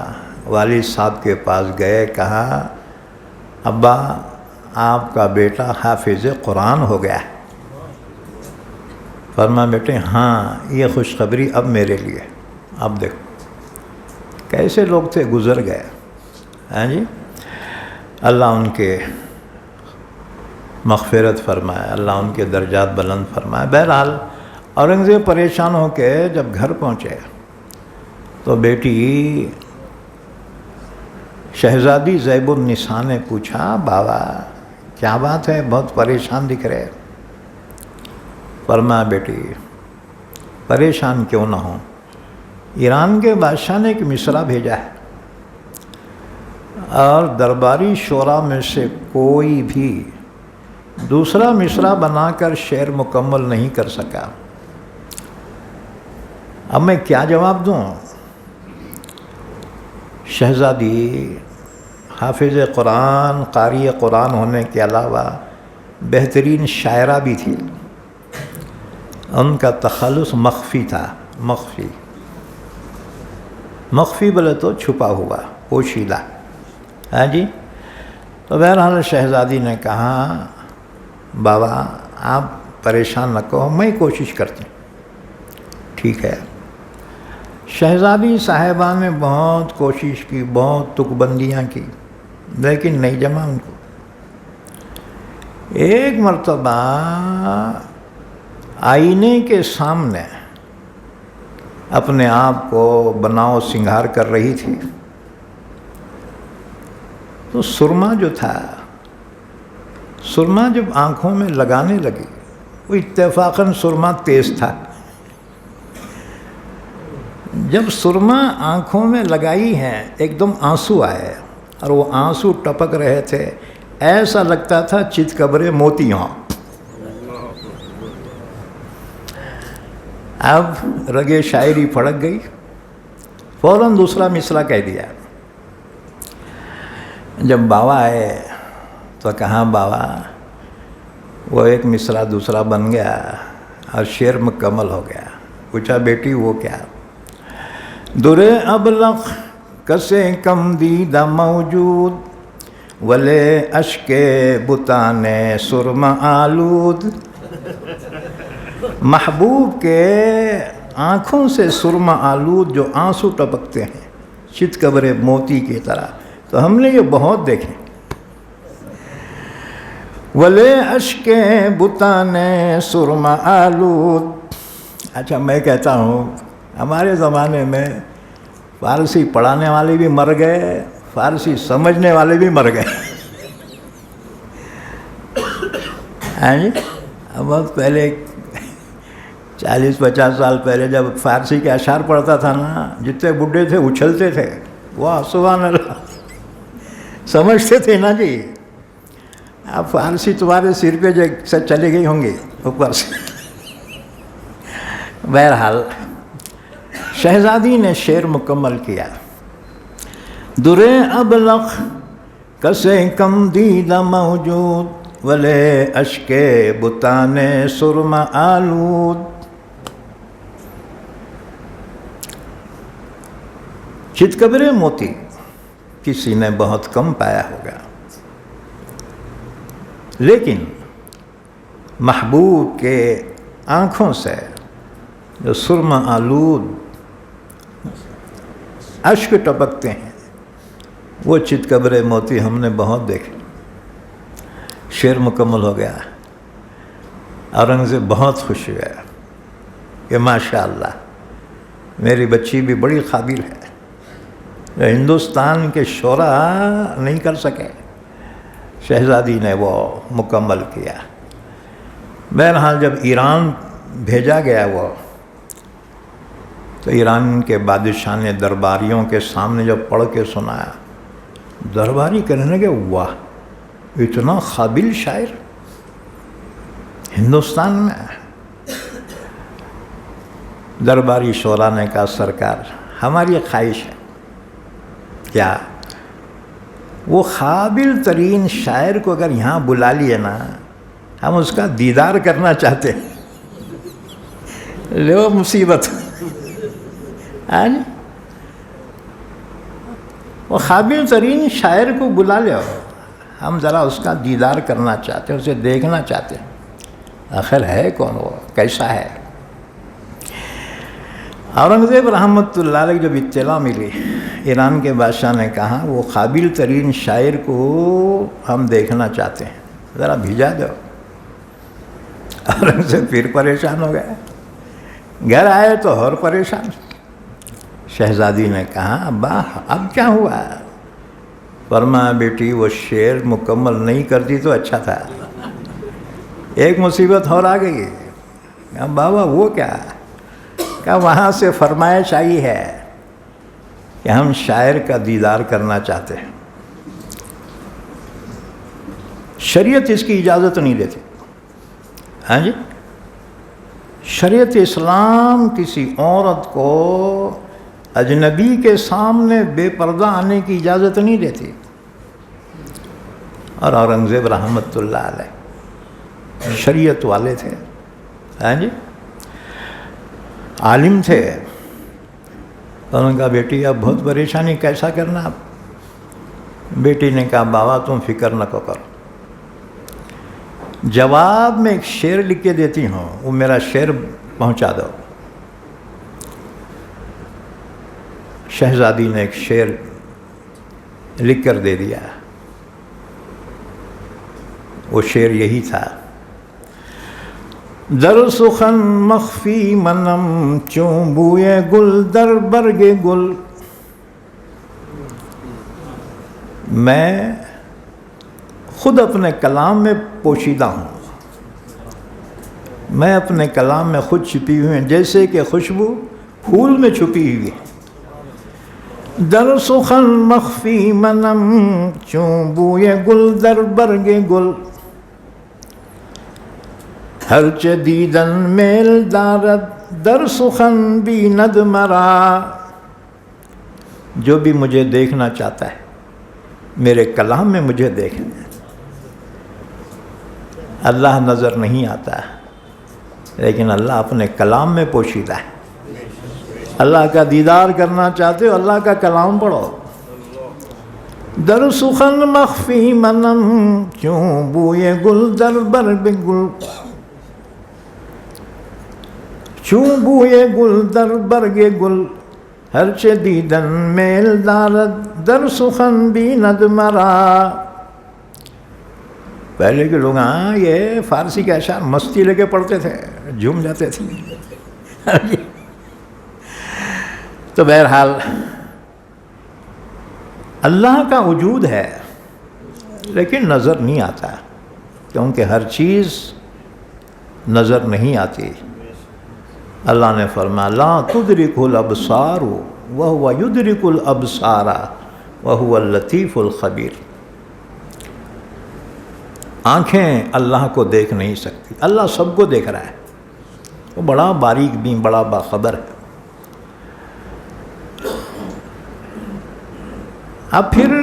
Speaker 2: والد صاحب کے پاس گئے، کہا ابا آپ کا بیٹا حافظ قرآن ہو گیا ہے۔ فرمایا بیٹے ہاں یہ خوشخبری اب میرے لیے، اب دیکھو کیسے لوگ تھے گزر گئے، ہاں جی، اللہ ان کے مغفرت فرمائے، اللہ ان کے درجات بلند فرمائے۔ بہرحال اورنگزیب پریشان ہو کے جب گھر پہنچے تو بیٹی شہزادی زیب النساء نے پوچھا بابا کیا بات ہے، بہت پریشان دکھ رہے۔ فرمایا بیٹی پریشان کیوں نہ ہوں، ایران کے بادشاہ نے ایک مصرع بھیجا ہے اور درباری شعراء میں سے کوئی بھی دوسرا مصرع بنا کر شعر مکمل نہیں کر سکا۔ اب میں کیا جواب دوں؟ شہزادی حافظ قرآن، قاری قرآن ہونے کے علاوہ بہترین شاعرہ بھی تھی، ان کا تخلص مخفی تھا، مخفی بولے تو چھپا ہوا، پوشیدہ، ہاں جی۔ تو بہرحال شہزادی نے کہا بابا آپ پریشان نہ کہو، میں کوشش کرتی ہوں۔ ٹھیک ہے۔ شہزادی صاحبہ نے بہت کوشش کی، بہت تک بندیاں کی، لیکن نہیں جمع ان کو۔ ایک مرتبہ آئینے کے سامنے اپنے آپ کو بناؤ سنگھار کر رہی تھی تو سرما جو تھا، سرما جب آنکھوں میں لگانے لگی، وہ اتفاقاً سرما تیز تھا۔ جب سرما آنکھوں میں لگائی ہے ایک دم آنسو آئے، اور وہ آنسو ٹپک رہے تھے، ایسا لگتا تھا چت قبرے موتی ہوں۔ اب رگے شاعری پھڑک گئی، فوراً دوسرا مصرع کہہ دیا۔ جب بابا آئے تو کہا بابا وہ ایک مصرع دوسرا بن گیا اور شعر مکمل ہو گیا۔ پوچھا بیٹی وہ کیا؟ در ابلق کسے کم دیدہ موجود ولے اشک بتان سرما آلود۔ محبوب کے آنکھوں سے سرما آلود جو آنسو ٹپکتے ہیں چت قبر موتی کی طرح، تو ہم نے یہ بہت دیکھے۔
Speaker 1: ولے اشک بتان سرما آلود. اچھا میں کہتا ہوں ہمارے زمانے میں فارسی پڑھانے والے بھی مر گئے, فارسی سمجھنے والے بھی مر گئے. ہاں جی, بہت پہلے 40-50 سال پہلے جب فارسی کے اشعار پڑھتا تھا نا, جتنے بڈھے تھے اچھلتے تھے. واہ سبحان اللہ, سمجھتے تھے نا جی. اب فارسی تمہارے سر پہ سے چلے گئی ہوں گی اوپر سے. بہرحال شہزادی نے شعر مکمل کیا. درے ابلغ کسے کم دیدہ موجود ولے اشک بتان سرم آلود. چتکبرے موتی کسی نے بہت کم پایا ہوگا, لیکن محبوب کے آنکھوں سے جو سرما آلود اشک ٹپکتے ہیں وہ چتکبرے موتی ہم نے بہت دیکھے. شعر مکمل ہو گیا. اورنگزیب بہت خوش ہوا کہ ماشاءاللہ میری بچی بھی بڑی قابل ہے, جو ہندوستان کے شعراء نہیں کر سکے. شہزادی نے وہ مکمل کیا. بہرحال جب ایران بھیجا گیا وہ, تو ایران کے بادشاہ نے درباریوں کے سامنے جب پڑھ کے سنایا, درباری کہنے لگے واہ اتنا قابل شاعر ہندوستان میں. درباری شعراء نے کہا سرکار ہماری خواہش ہے کیا وہ قابل ترین شاعر کو اگر یہاں بلا لیے نا, ہم اس کا دیدار کرنا چاہتے ہیں. لو مصیبت. وہ قابل ترین شاعر کو بلا لو, ہم ذرا اس کا دیدار کرنا چاہتے ہیں, اسے دیکھنا چاہتے ہیں. آخر ہے کون وہ, کیسا ہے. اورنگزیب رحمۃ اللہ علیہ جب اطلاع ملی, ایران کے بادشاہ نے کہا وہ قابل ترین شاعر کو ہم دیکھنا چاہتے ہیں, ذرا بھیجا دو. اورنگزیب پھر پریشان ہو گئے. گھر آئے تو اور پریشان. شہزادی نے کہا ابا اب کیا ہوا؟ فرمایا بیٹی وہ شعر مکمل نہیں کرتی تو اچھا تھا, ایک مصیبت اور آ گئی. کہا بابا وہ کیا؟ کہا وہاں سے فرمائش آئی ہے کہ ہم شاعر کا دیدار کرنا چاہتے ہیں. شریعت اس کی اجازت نہیں دیتی. ہاں جی, شریعت اسلام کسی عورت کو اجنبی کے سامنے بے پردہ آنے کی اجازت نہیں دیتی. اور اورنگزیب رحمۃ اللہ علیہ شریعت والے تھے. ہاں جی, عالم تھے. انہوں نے کہا بیٹی اب بہت پریشانی کیسا کرنا اب؟ بیٹی نے کہا بابا تم فکر نہ کرو, جواب میں ایک شعر لکھ کے دیتی ہوں, وہ میرا شعر پہنچا دو. شہزادی نے ایک شعر لکھ کر دے دیا. وہ شعر یہی تھا, در سخن مخفی منم چون بوئے گل در برگ گل. میں خود اپنے کلام میں پوشیدہ ہوں, میں اپنے کلام میں خود چھپی ہوئی ہوں جیسے کہ خوشبو پھول میں چھپی ہوئی ہے. در سخن مخفی منم چون بوئے گل در برگ گل. ہرچ دیدن میل دارد در سخن بیند مرا. جو بھی مجھے دیکھنا چاہتا ہے میرے کلام میں مجھے دیکھنا. اللہ نظر نہیں آتا لیکن اللہ اپنے کلام میں پوشیدہ ہے. اللہ کا دیدار کرنا چاہتے ہو اللہ کا کلام پڑھو. در سخن مخفی منم چون بوئے گل در برگ گل. چون بوئے گل در برگ گل ہرچ دیدن میل دارد در سخن بیند مرا. پہلے کے لوگ ہاں یہ فارسی کے اشعار مستی لے کے پڑھتے تھے، جھوم جاتے تھے. تو بہرحال اللہ کا وجود ہے لیکن نظر نہیں آتا، کیونکہ ہر چیز نظر نہیں آتی. اللہ نے فرمایا لا تدرک الابصار وہو یدرک الابصار وہو اللطیف الخبیر. آنکھیں اللہ کو دیکھ نہیں سکتی، اللہ سب کو دیکھ رہا ہے، وہ بڑا باریک بین، بڑا باخبر ہے. اب پھر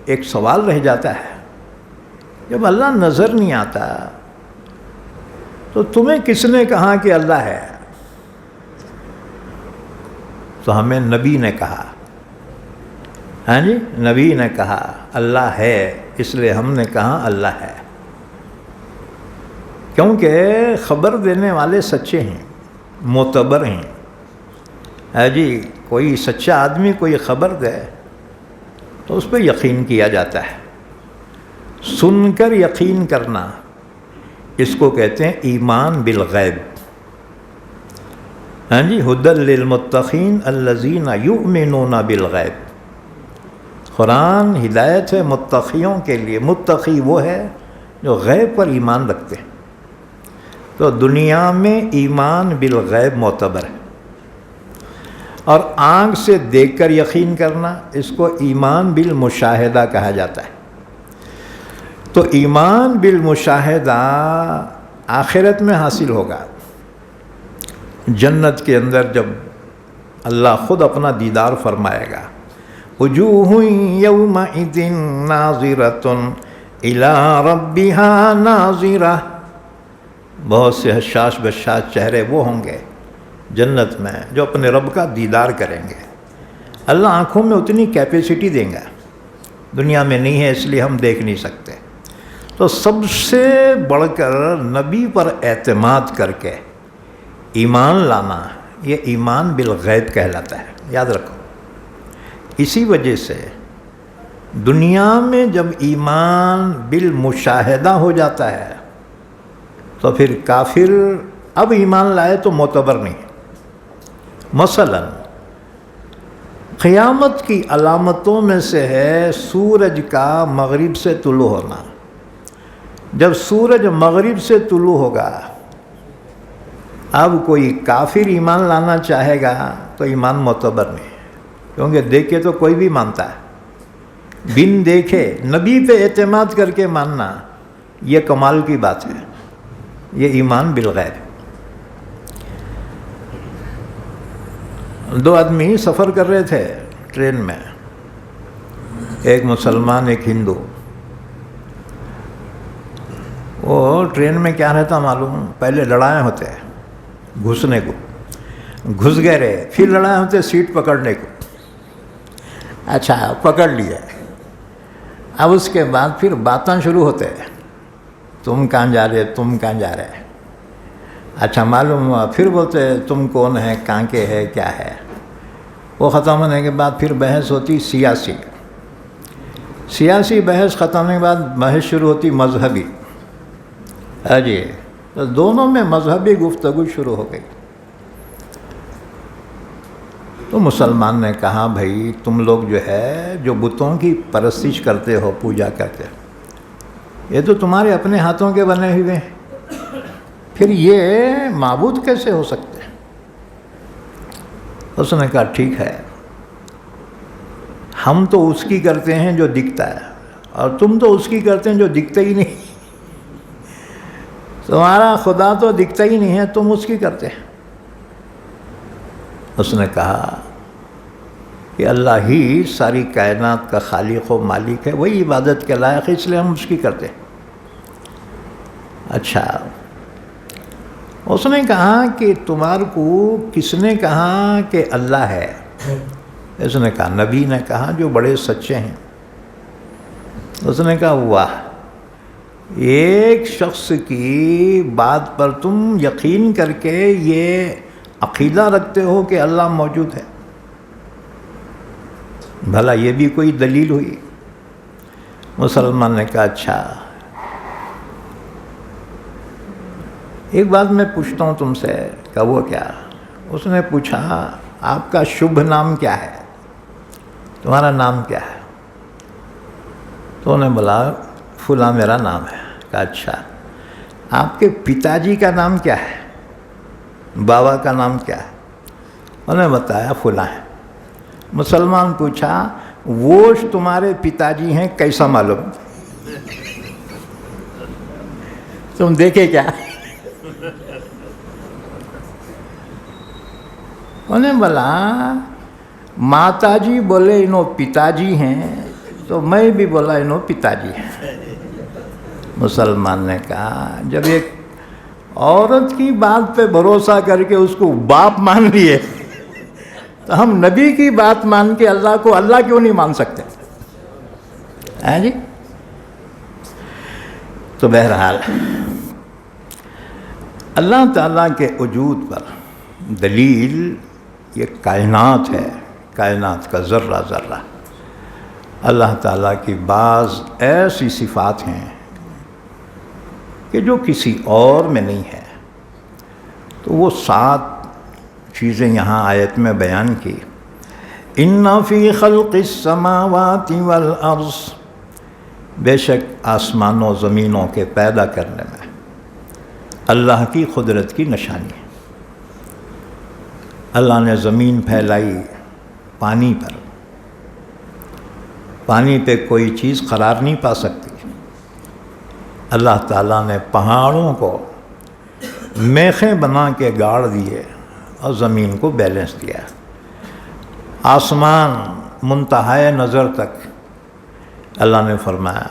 Speaker 1: ایک سوال رہ جاتا ہے، جب اللہ نظر نہیں آتا تو تمہیں کس نے کہا کہ اللہ ہے؟ تو ہمیں نبی نے کہا، ہاں جی، نبی نے کہا اللہ ہے، اس لیے ہم نے کہا اللہ ہے. کیونکہ خبر دینے والے سچے ہیں، معتبر ہیں. ہاں جی، کوئی سچا آدمی کوئی خبر دے تو اس پہ یقین کیا جاتا ہے. سن کر یقین کرنا، اس کو کہتے ہیں ایمان بالغیب. ہاں جی، ھدی للمتقین الذین یؤمنون بالغیب. قرآن ہدایت ہے متقیوں کے لیے. متقی وہ ہے جو غیب پر ایمان رکھتے ہیں. تو دنیا میں ایمان بالغیب معتبر ہے. اور آنکھ سے دیکھ کر یقین کرنا، اس کو ایمان بالمشاہدہ کہا جاتا ہے. تو ایمان بالمشاہدہ آخرت میں حاصل ہوگا. جنت کے اندر جب اللہ خود اپنا دیدار فرمائے گا، وجوہ یومئذ ناظرۃ الی ربها ناظرہ. بہت سے حشاش بشاش چہرے وہ ہوں گے جنت میں جو اپنے رب کا دیدار کریں گے. اللہ آنکھوں میں اتنی کیپیسٹی دیں گا، دنیا میں نہیں ہے اس لیے ہم دیکھ نہیں سکتے. تو سب سے بڑھ کر نبی پر اعتماد کر کے ایمان لانا، یہ ایمان بالغیب کہلاتا ہے. یاد رکھو، اسی وجہ سے دنیا میں جب ایمان بالمشاہدہ ہو جاتا ہے تو پھر کافر اب ایمان لائے تو معتبر نہیں. مثلا قیامت کی علامتوں میں سے ہے سورج کا مغرب سے طلوع ہونا. جب سورج مغرب سے طلوع ہوگا، اب کوئی کافر ایمان لانا چاہے گا تو ایمان معتبر نہیں، کیونکہ دیکھے تو کوئی بھی مانتا ہے. بن دیکھے نبی پہ اعتماد کر کے ماننا، یہ کمال کی بات ہے، یہ ایمان بالغیب. دو آدمی سفر کر رہے تھے ٹرین میں، ایک مسلمان ایک ہندو. وہ ٹرین میں کیا رہتا معلوم، پہلے لڑائیں ہوتے گھسنے کو، گھس گئے رہے، پھر لڑائیں ہوتے سیٹ پکڑنے کو. اچھا پکڑ لیا، اب اس کے بعد پھر باتیں شروع ہوتے، تم کہاں جا رہے، تم کہاں جا رہے. اچھا معلوم ہوا، پھر بولتے تم کون ہے، کہاں کے ہے، کیا ہے. وہ ختم ہونے کے بعد پھر بحث ہوتی سیاسی بحث ختم ہونے کے بعد بحث شروع ہوتی مذہبی. جی، تو دونوں میں مذہبی گفتگو شروع ہو گئی. تو مسلمان نے کہا بھائی تم لوگ جو ہے جو بتوں کی پرستش کرتے ہو، پوجا کرتے ہو، یہ تو تمہارے اپنے ہاتھوں کے بنے ہوئے ہیں، پھر یہ معبود کیسے ہو سکتے ہیں؟ اس نے کہا ٹھیک ہے، ہم تو اس کی کرتے ہیں جو دکھتا ہے، اور تم تو اس کی کرتے ہیں جو دکھتا ہی نہیں. تمہارا خدا تو دکھتا ہی نہیں ہے، تم اس کی کرتے ہیں. اس نے کہا کہ اللہ ہی ساری کائنات کا خالق و مالک ہے، وہی عبادت کے لائق ہے، اس لیے ہم اس کی کرتے ہیں. اچھا، اس نے کہا کہ تمہارے کو کس نے کہا کہ اللہ ہے؟ اس نے کہا نبی نے کہا جو بڑے سچے ہیں. اس نے کہا واہ، ایک شخص کی بات پر تم یقین کر کے یہ عقیدہ رکھتے ہو کہ اللہ موجود ہے، بھلا یہ بھی کوئی دلیل ہوئی؟ مسلمان نے کہا اچھا ایک بات میں پوچھتا ہوں تم سے کہ وہ کیا؟ اس نے پوچھا آپ کا شبھ نام کیا ہے، تمہارا نام کیا ہے؟ تو انہوں نے بولا فلاں میرا نام ہے۔ کہا اچھا، آپ کے پتا جی کا نام کیا ہے، بابا کا نام کیا ہے؟ انہوں نے بتایا فلاں ہے۔ مسلمان پوچھا وہ تمہارے پتا جی ہیں کیسا معلوم؟ تم دیکھے کیا؟ انہیں بولا ماتا جی بولے انہوں پتا جی ہیں تو میں بھی بولا انہوں پتا جی ہیں۔ مسلمان نے کہا جب ایک عورت کی بات پہ بھروسہ کر کے اس کو باپ مان لیے تو ہم نبی کی بات مان کے اللہ کو اللہ کیوں نہیں مان سکتے؟ ہیں جی؟ تو بہرحال اللہ تعالیٰ کے وجود پر دلیل یہ کائنات ہے، کائنات کا ذرہ ذرہ۔ اللہ تعالیٰ کی بعض ایسی صفات ہیں کہ جو کسی اور میں نہیں ہے، تو وہ 7 چیزیں یہاں آیت میں بیان کی۔ اِنَّ فِي خَلْقِ السَّمَاوَاتِ وَالْأَرْضِ، بے شک آسمانوں و زمینوں کے پیدا کرنے میں اللہ کی قدرت کی نشانی ہے۔ اللہ نے زمین پھیلائی پانی پر، پانی پہ کوئی چیز قرار نہیں پا سکتی۔ اللہ تعالیٰ نے پہاڑوں کو میخیں بنا کے گاڑ دیے اور زمین کو بیلنس دیا۔ آسمان منتہائے نظر تک اللہ نے فرمایا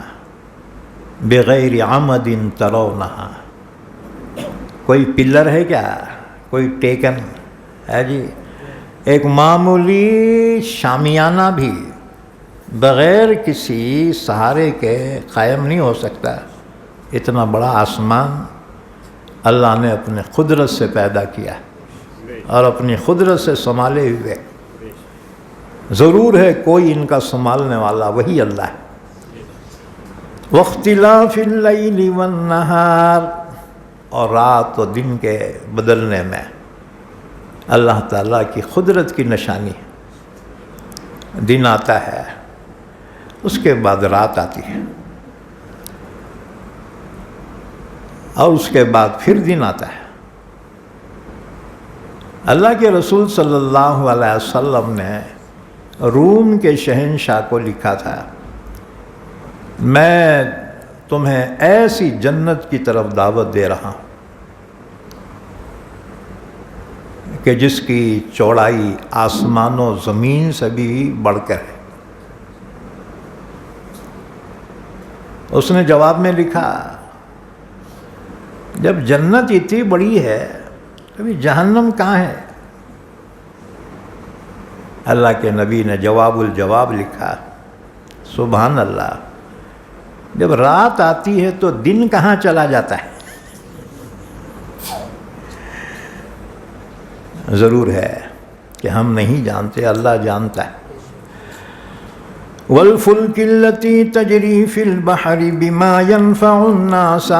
Speaker 1: بغیر عمد ترونہا، کوئی پلر ہے کیا، کوئی ٹیکن ہے جی؟ ایک معمولی شامیانہ بھی بغیر کسی سہارے کے قائم نہیں ہو سکتا۔ اتنا بڑا آسمان اللہ نے اپنے قدرت سے پیدا کیا اور اپنی قدرت سے سنبھالے ہوئے۔ ضرور ہے کوئی ان کا سنبھالنے والا، وہی اللہ ہے۔ واختلاف اللیل والنہار، اور رات و دن کے بدلنے میں اللہ تعالیٰ کی قدرت کی نشانی ہے۔ دن آتا ہے، اس کے بعد رات آتی ہے، اور اس کے بعد پھر دن آتا ہے۔ اللہ کے رسول صلی اللہ علیہ وسلم نے روم کے شہنشاہ کو لکھا تھا، میں تمہیں ایسی جنت کی طرف دعوت دے رہا ہوں کہ جس کی چوڑائی آسمان و زمین سے بھی بڑھ کر ہے۔ اس نے جواب میں لکھا جب جنت اتنی بڑی ہے تو جہنم کہاں ہے؟ اللہ کے نبی نے جواب الجواب لکھا، سبحان اللہ، جب رات آتی ہے تو دن کہاں چلا جاتا ہے؟ ضرور ہے کہ ہم نہیں جانتے، اللہ جانتا ہے۔ وَالْفُلْكِ الَّتِي تَجْرِي فِي الْبَحْرِ بِمَا يَنْفَعُ النَّاسَ،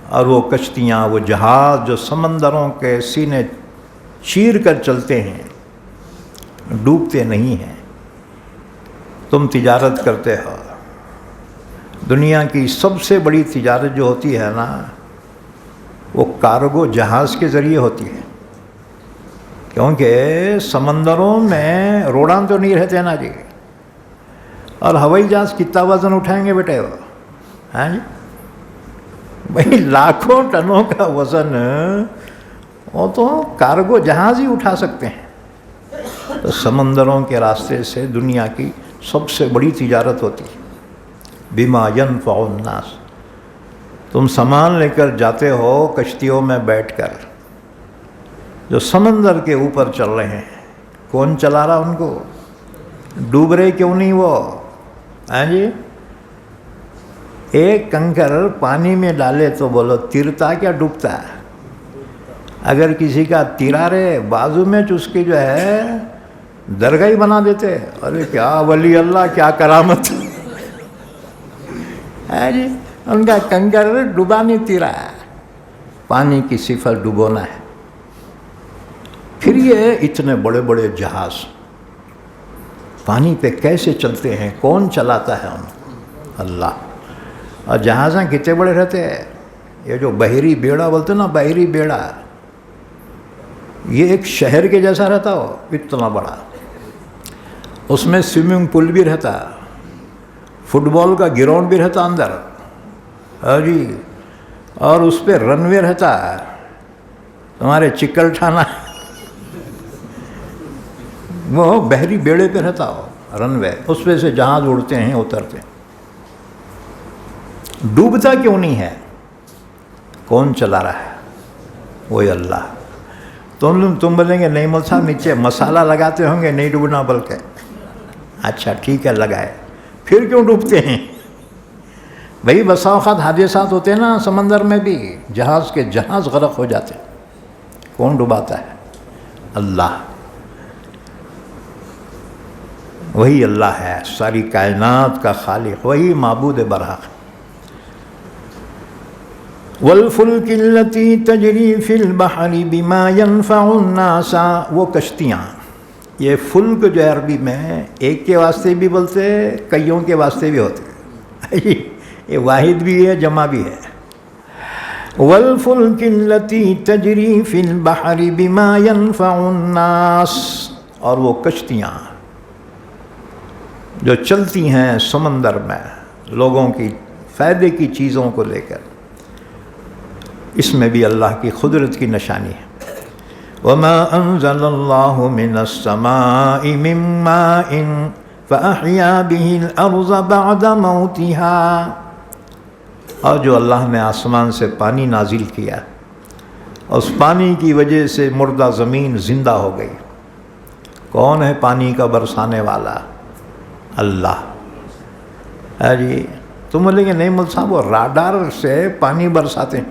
Speaker 1: اور وہ کشتیاں، وہ جہاز جو سمندروں کے سینے چیر کر چلتے ہیں، ڈوبتے نہیں ہیں۔ تم تجارت کرتے ہو، دنیا کی سب سے بڑی تجارت جو ہوتی ہے نا، وہ کارگو جہاز کے ذریعے ہوتی ہے، کیونکہ سمندروں میں روڑاں تو نہیں رہتے نا جی، اور ہوائی جہاز کتنا وزن اٹھائیں گے بیٹے وہ؟ ہاں جی بھائی، لاکھوں ٹنوں کا وزن وہ تو کارگو جہاز ہی اٹھا سکتے ہیں۔ تو سمندروں کے راستے سے دنیا کی سب سے بڑی تجارت ہوتی ہے۔ بما ينفع الناس، تم سامان لے کر جاتے ہو کشتیوں میں بیٹھ کر، جو سمندر کے اوپر چل رہے ہیں، کون چلا رہا ان کو؟ ڈوب رہے کیوں نہیں وہ؟ ہاں جی، ایک کنکر پانی میں ڈالے تو بولو تیرتا کیا ڈوبتا ہے؟ اگر کسی کا تیرا رہے بازو میں اس کی جو ہے درگاہ ہی بنا دیتے۔ ارے کیا ولی اللہ، کیا کرامت ہے جی، ان کا کنکر ڈوبا نہیں تیرا ہے۔ پانی کی صفت ڈبونا ہے. پھر یہ اتنے بڑے بڑے جہاز پانی پہ کیسے چلتے ہیں؟ کون چلاتا ہے ان کو؟ اللہ. اور جہازاں کتنے بڑے رہتے ہیں؟ یہ جو بحری بیڑا بولتے نا، بحری بیڑا، یہ ایک شہر کے جیسا رہتا ہو، اتنا بڑا. اس میں سوئمنگ پول بھی رہتا، فٹ بال کا گراؤنڈ بھی رہتا اندر، جی، اور اس پہ رن وے رہتا. تمہارے چکل ٹھانا وہ بحری بیڑے پہ رہتا ہو رن وے، اس پہ سے جہاز اڑتے ہیں اترتے ہیں. ڈوبتا کیوں نہیں ہے؟ کون چلا رہا ہے؟ وہی اللہ. تم بولیں گے نہیں مول صاحب نیچے مسالہ لگاتے ہوں گے نہیں ڈوبنا، بلکہ اچھا ٹھیک ہے لگائے، پھر کیوں ڈوبتے ہیں؟ بھئی بسا اوقات حادثات ہوتے ہیں نا سمندر میں بھی، جہاز کے جہاز غرق ہو جاتے ہیں. کون ڈباتا ہے؟ اللہ. وہی اللہ ہے، ساری کائنات کا خالق، وہی معبود برحق. والفلک التی تجری فی البحر بما ینفع الناس، وہ کشتیاں. یہ فلک جو ہے عربی میں ایک کے واسطے بھی بولتے، کئیوں کے واسطے بھی ہوتے. یہ واحد بھی ہے، جمع بھی ہے. والفلک التی تجری فی البحر بما ینفع الناس، اور وہ کشتیاں جو چلتی ہیں سمندر میں لوگوں کی فائدے کی چیزوں کو لے کر. اس میں بھی اللہ کی قدرت کی نشانی ہے. وَمَا أَنزَلَ اللَّهُ مِنَ السَّمَاءِ مِن مَّاءٍ فَأَحْيَا بِهِ الْأَرْضَ بَعْدَ مَوْتِهَا، اور جو اللہ نے آسمان سے پانی نازل کیا، اس پانی کی وجہ سے مردہ زمین زندہ ہو گئی. کون ہے پانی کا برسانے والا؟ اللہ. جی تم بولیں گے نہیں مول صاحب وہ راڈار سے پانی برساتے ہیں.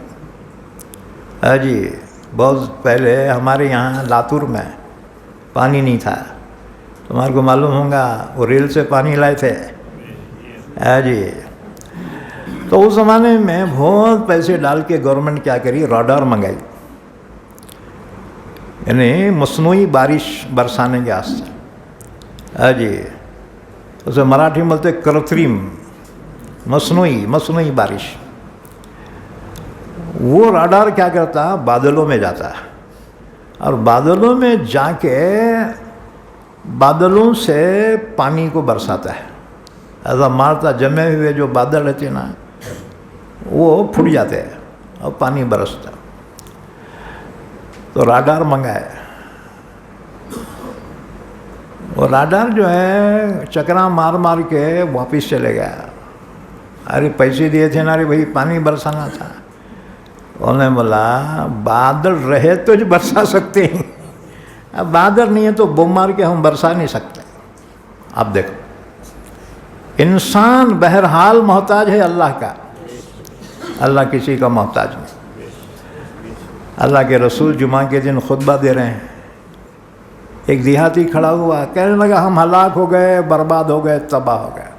Speaker 1: جی بہت پہلے ہمارے یہاں لاتور میں پانی نہیں تھا، تمہارے کو معلوم ہوگا، وہ ریل سے پانی لائے تھے. جی تو اس زمانے میں بہت پیسے ڈال کے گورنمنٹ کیا کری، راڈار منگائی، یعنی مصنوعی بارش برسانے کے واسطے. جی اسے مراٹھی میں بولتے کرتریم، مصنوعی بارش. وہ راڈار کیا کرتا، بادلوں میں جاتا اور بادلوں میں جا کے بادلوں سے پانی کو برساتا ہے. ایسا مارتا، جمے ہوئے جو بادل رہتے ہیں نا وہ پھٹ جاتے ہیں اور پانی برستا. تو راڈار منگائے. اور راڈار جو ہے چکرا مار کے واپس چلے گیا. ارے پیسے دیے تھے نا، ارے بھائی پانی برسانا تھا. انہوں نے بولا بادل رہے تو جو برسا سکتے ہیں، اب بادل نہیں ہے تو بم مار کے ہم برسا نہیں سکتے. اب دیکھو انسان بہرحال محتاج ہے اللہ کا، اللہ کسی کا محتاج نہیں. اللہ کے رسول جمعہ کے دن خطبہ دے رہے ہیں، ایک دیہاتی کھڑا ہوا کہنے لگا ہم ہلاک ہو گئے، برباد ہو گئے، تباہ ہو گئے.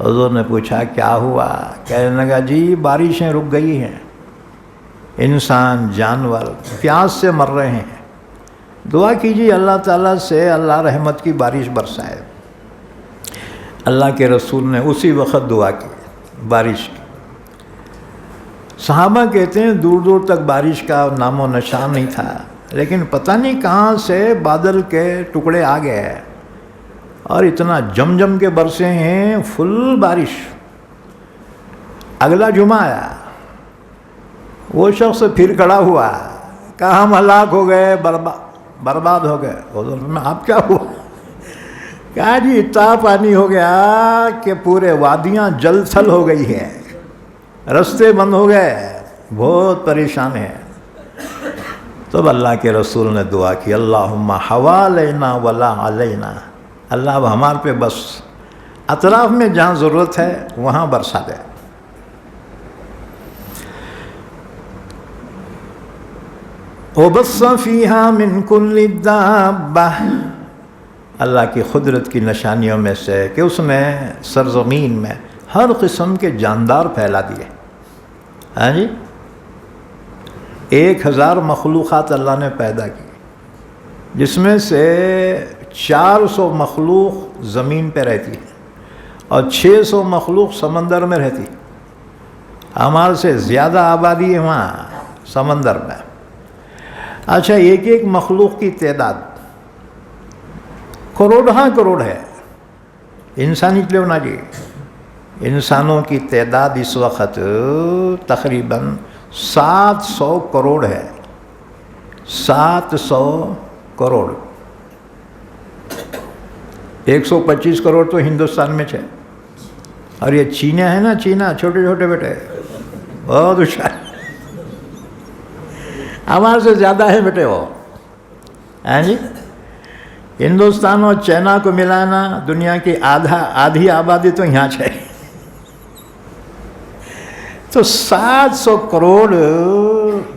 Speaker 1: حضور نے پوچھا کیا ہوا؟ کہنے لگا جی بارشیں رک گئی ہیں، انسان جانور پیاس سے مر رہے ہیں، دعا کیجیے اللہ تعالیٰ سے اللہ رحمت کی بارش برسائے. اللہ کے رسول نے اسی وقت دعا کی بارش کی. صحابہ کہتے ہیں دور دور تک بارش کا نام و نشان نہیں تھا، لیکن پتہ نہیں کہاں سے بادل کے ٹکڑے آ گئے اور اتنا جم کے برسے ہیں، فل بارش. اگلا جمعہ آیا، وہ شخص پھر کھڑا ہوا، کہا ہم ہلاک ہو گئے، برباد ہو گئے. حضور میں آپ کیا ہوا؟ کہا جی اتنا پانی ہو گیا کہ پورے وادیاں جل تھل ہو گئی ہیں، رستے بند ہو گئے، بہت پریشان ہیں. تب اللہ کے رسول نے دعا کی اللہم حوالینا ولا علینا، اللہ اب ہمارے پہ بس اطراف میں جہاں ضرورت ہے وہاں برسا دے. وَبَثَّ فِيهَا مِن كُلِّ دَابَّةٍ، اللہ کی قدرت کی نشانیوں میں سے کہ اس نے سرزمین میں ہر قسم کے جاندار پھیلا دیے. ہاں جی 1000 مخلوقات اللہ نے پیدا کی، جس میں سے 400 مخلوق زمین پہ رہتی ہے اور 600 مخلوق سمندر میں رہتی ہے۔ ہمارے سے زیادہ آبادی ہے وہاں سمندر میں۔ اچھا، ایک ایک مخلوق کی تعداد کروڑ ہے۔ انسانی کلونا جی، انسانوں کی تعداد اس وقت تقریباً 700 کروڑ ہے۔ 700 کروڑ، 125 کروڑ تو ہندوستان میں ہے، اور یہ چینا ہے نا، چینا چھوٹے چھوٹے بیٹے بہت ہوشیار، ہمارے سے زیادہ ہے بیٹے وہ، ہیں جی۔ ہندوستان اور چائنا کو ملانا دنیا کی آدھی آبادی تو یہاں ہے۔ تو 700 کروڑ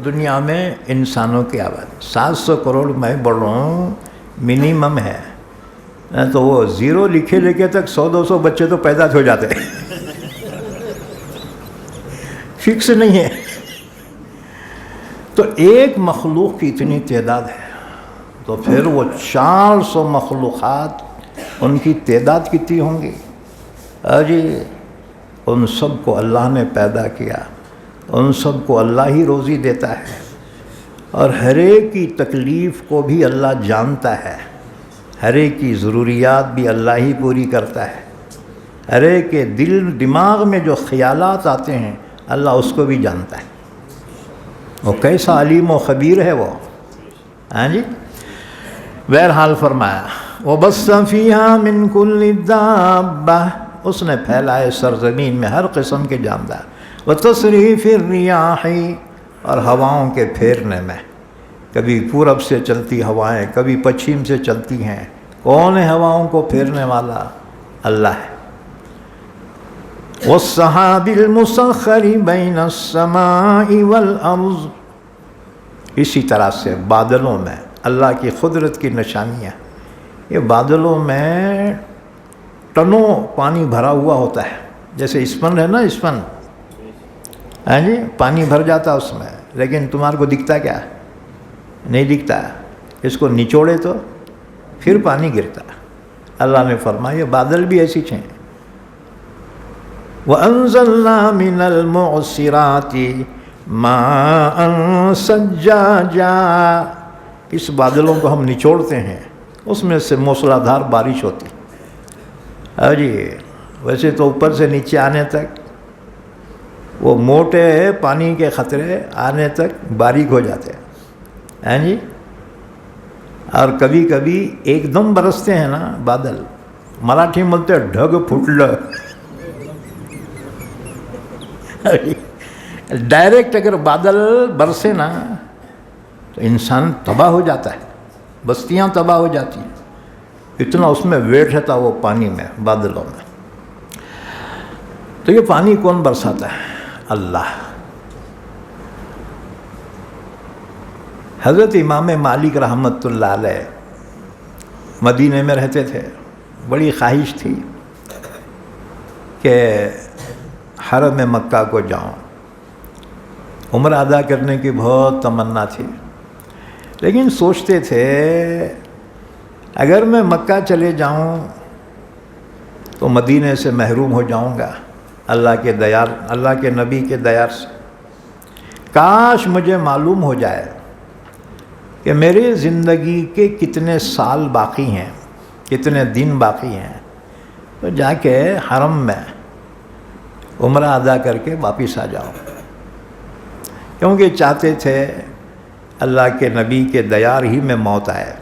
Speaker 1: دنیا میں انسانوں کی آبادی، 700 کروڑ میں بول رہا ہوں منیمم ہے، تو وہ زیرو لکھے لکھے تک 100-200 بچے تو پیدا ہو جاتے ہیں، فکس نہیں ہے۔ تو ایک مخلوق کی اتنی تعداد ہے، تو پھر وہ 400 مخلوقات، ان کی تعداد کتنی ہوں گی؟ جی، ان سب کو اللہ نے پیدا کیا، ان سب کو اللہ ہی روزی دیتا ہے، اور ہر ایک کی تکلیف کو بھی اللہ جانتا ہے، ہر ایک کی ضروریات بھی اللہ ہی پوری کرتا ہے، ہر ایک کے دماغ میں جو خیالات آتے ہیں اللہ اس کو بھی جانتا ہے۔ وہ کیسا علیم و خبیر ہے وہ، ہاں جی۔ بہرحال فرمایا وَبَثَّ فِيهَا مِن كُلِّ دَابَّةٍ، اس نے پھیلائے سرزمین میں ہر قسم کے جاندار، وَتَصْرِيفِ الرِّيَاحِ، اور ہواؤں کے پھیرنے میں، کبھی پورب سے چلتی ہوائیں، کبھی پچھم سے چلتی ہیں۔ کون ہے ہواؤں کو پھیرنے والا؟ اللہ ہے۔ وَالسَّحَابِ الْمُسَخَّرِ بَيْنَ السَّمَاءِ وَالْأَرْضِ، اسی طرح سے بادلوں میں اللہ کی قدرت کی نشانیاں، یہ بادلوں میں ٹنوں پانی بھرا ہوا ہوتا ہے، جیسے اسپن ہے نا، اسپن، ہاں جی، پانی بھر جاتا اس میں، لیکن تمہارے کو دکھتا کیا؟ نہیں دکھتا، اس کو نچوڑے تو پھر پانی گرتا۔ اللہ نے فرمایا یہ بادل بھی ایسی ہیں۔ وَأَنزَلْنَا مِنَ الْمُعْصِرَاتِ مَاءً ثَجَّاجًا، اس بادلوں کو ہم نچوڑتے ہیں، اس میں سے موسلادھار بارش ہوتی۔ جی، ویسے تو اوپر سے نیچے آنے تک وہ موٹے پانی کے خطرے آنے تک باریک ہو جاتے ہیں جی، اور کبھی کبھی ایک دم برستے ہیں نا بادل، مراٹھی میں بولتے ہیں ڈھگ پھٹل، ڈائریکٹ اگر بادل برسے نا تو انسان تباہ ہو جاتا ہے، بستیاں تباہ ہو جاتی ہیں، اتنا اس میں ویٹ رہتا وہ پانی میں، بادلوں میں۔ تو یہ پانی کون برساتا ہے؟ اللہ۔ حضرت امام مالک رحمۃ اللہ علیہ مدینے میں رہتے تھے، بڑی خواہش تھی کہ حرم مکہ کو جاؤں، عمرہ ادا کرنے کی بہت تمنا تھی، لیکن سوچتے تھے اگر میں مکہ چلے جاؤں تو مدینے سے محروم ہو جاؤں گا اللہ کے نبی کے دیار سے۔ کاش مجھے معلوم ہو جائے کہ میری زندگی کے کتنے سال باقی ہیں، کتنے دن باقی ہیں، تو جا کے حرم میں عمرہ ادا کر کے واپس آ جاؤں، کیونکہ چاہتے تھے اللہ کے نبی کے دیار ہی میں موت آئے۔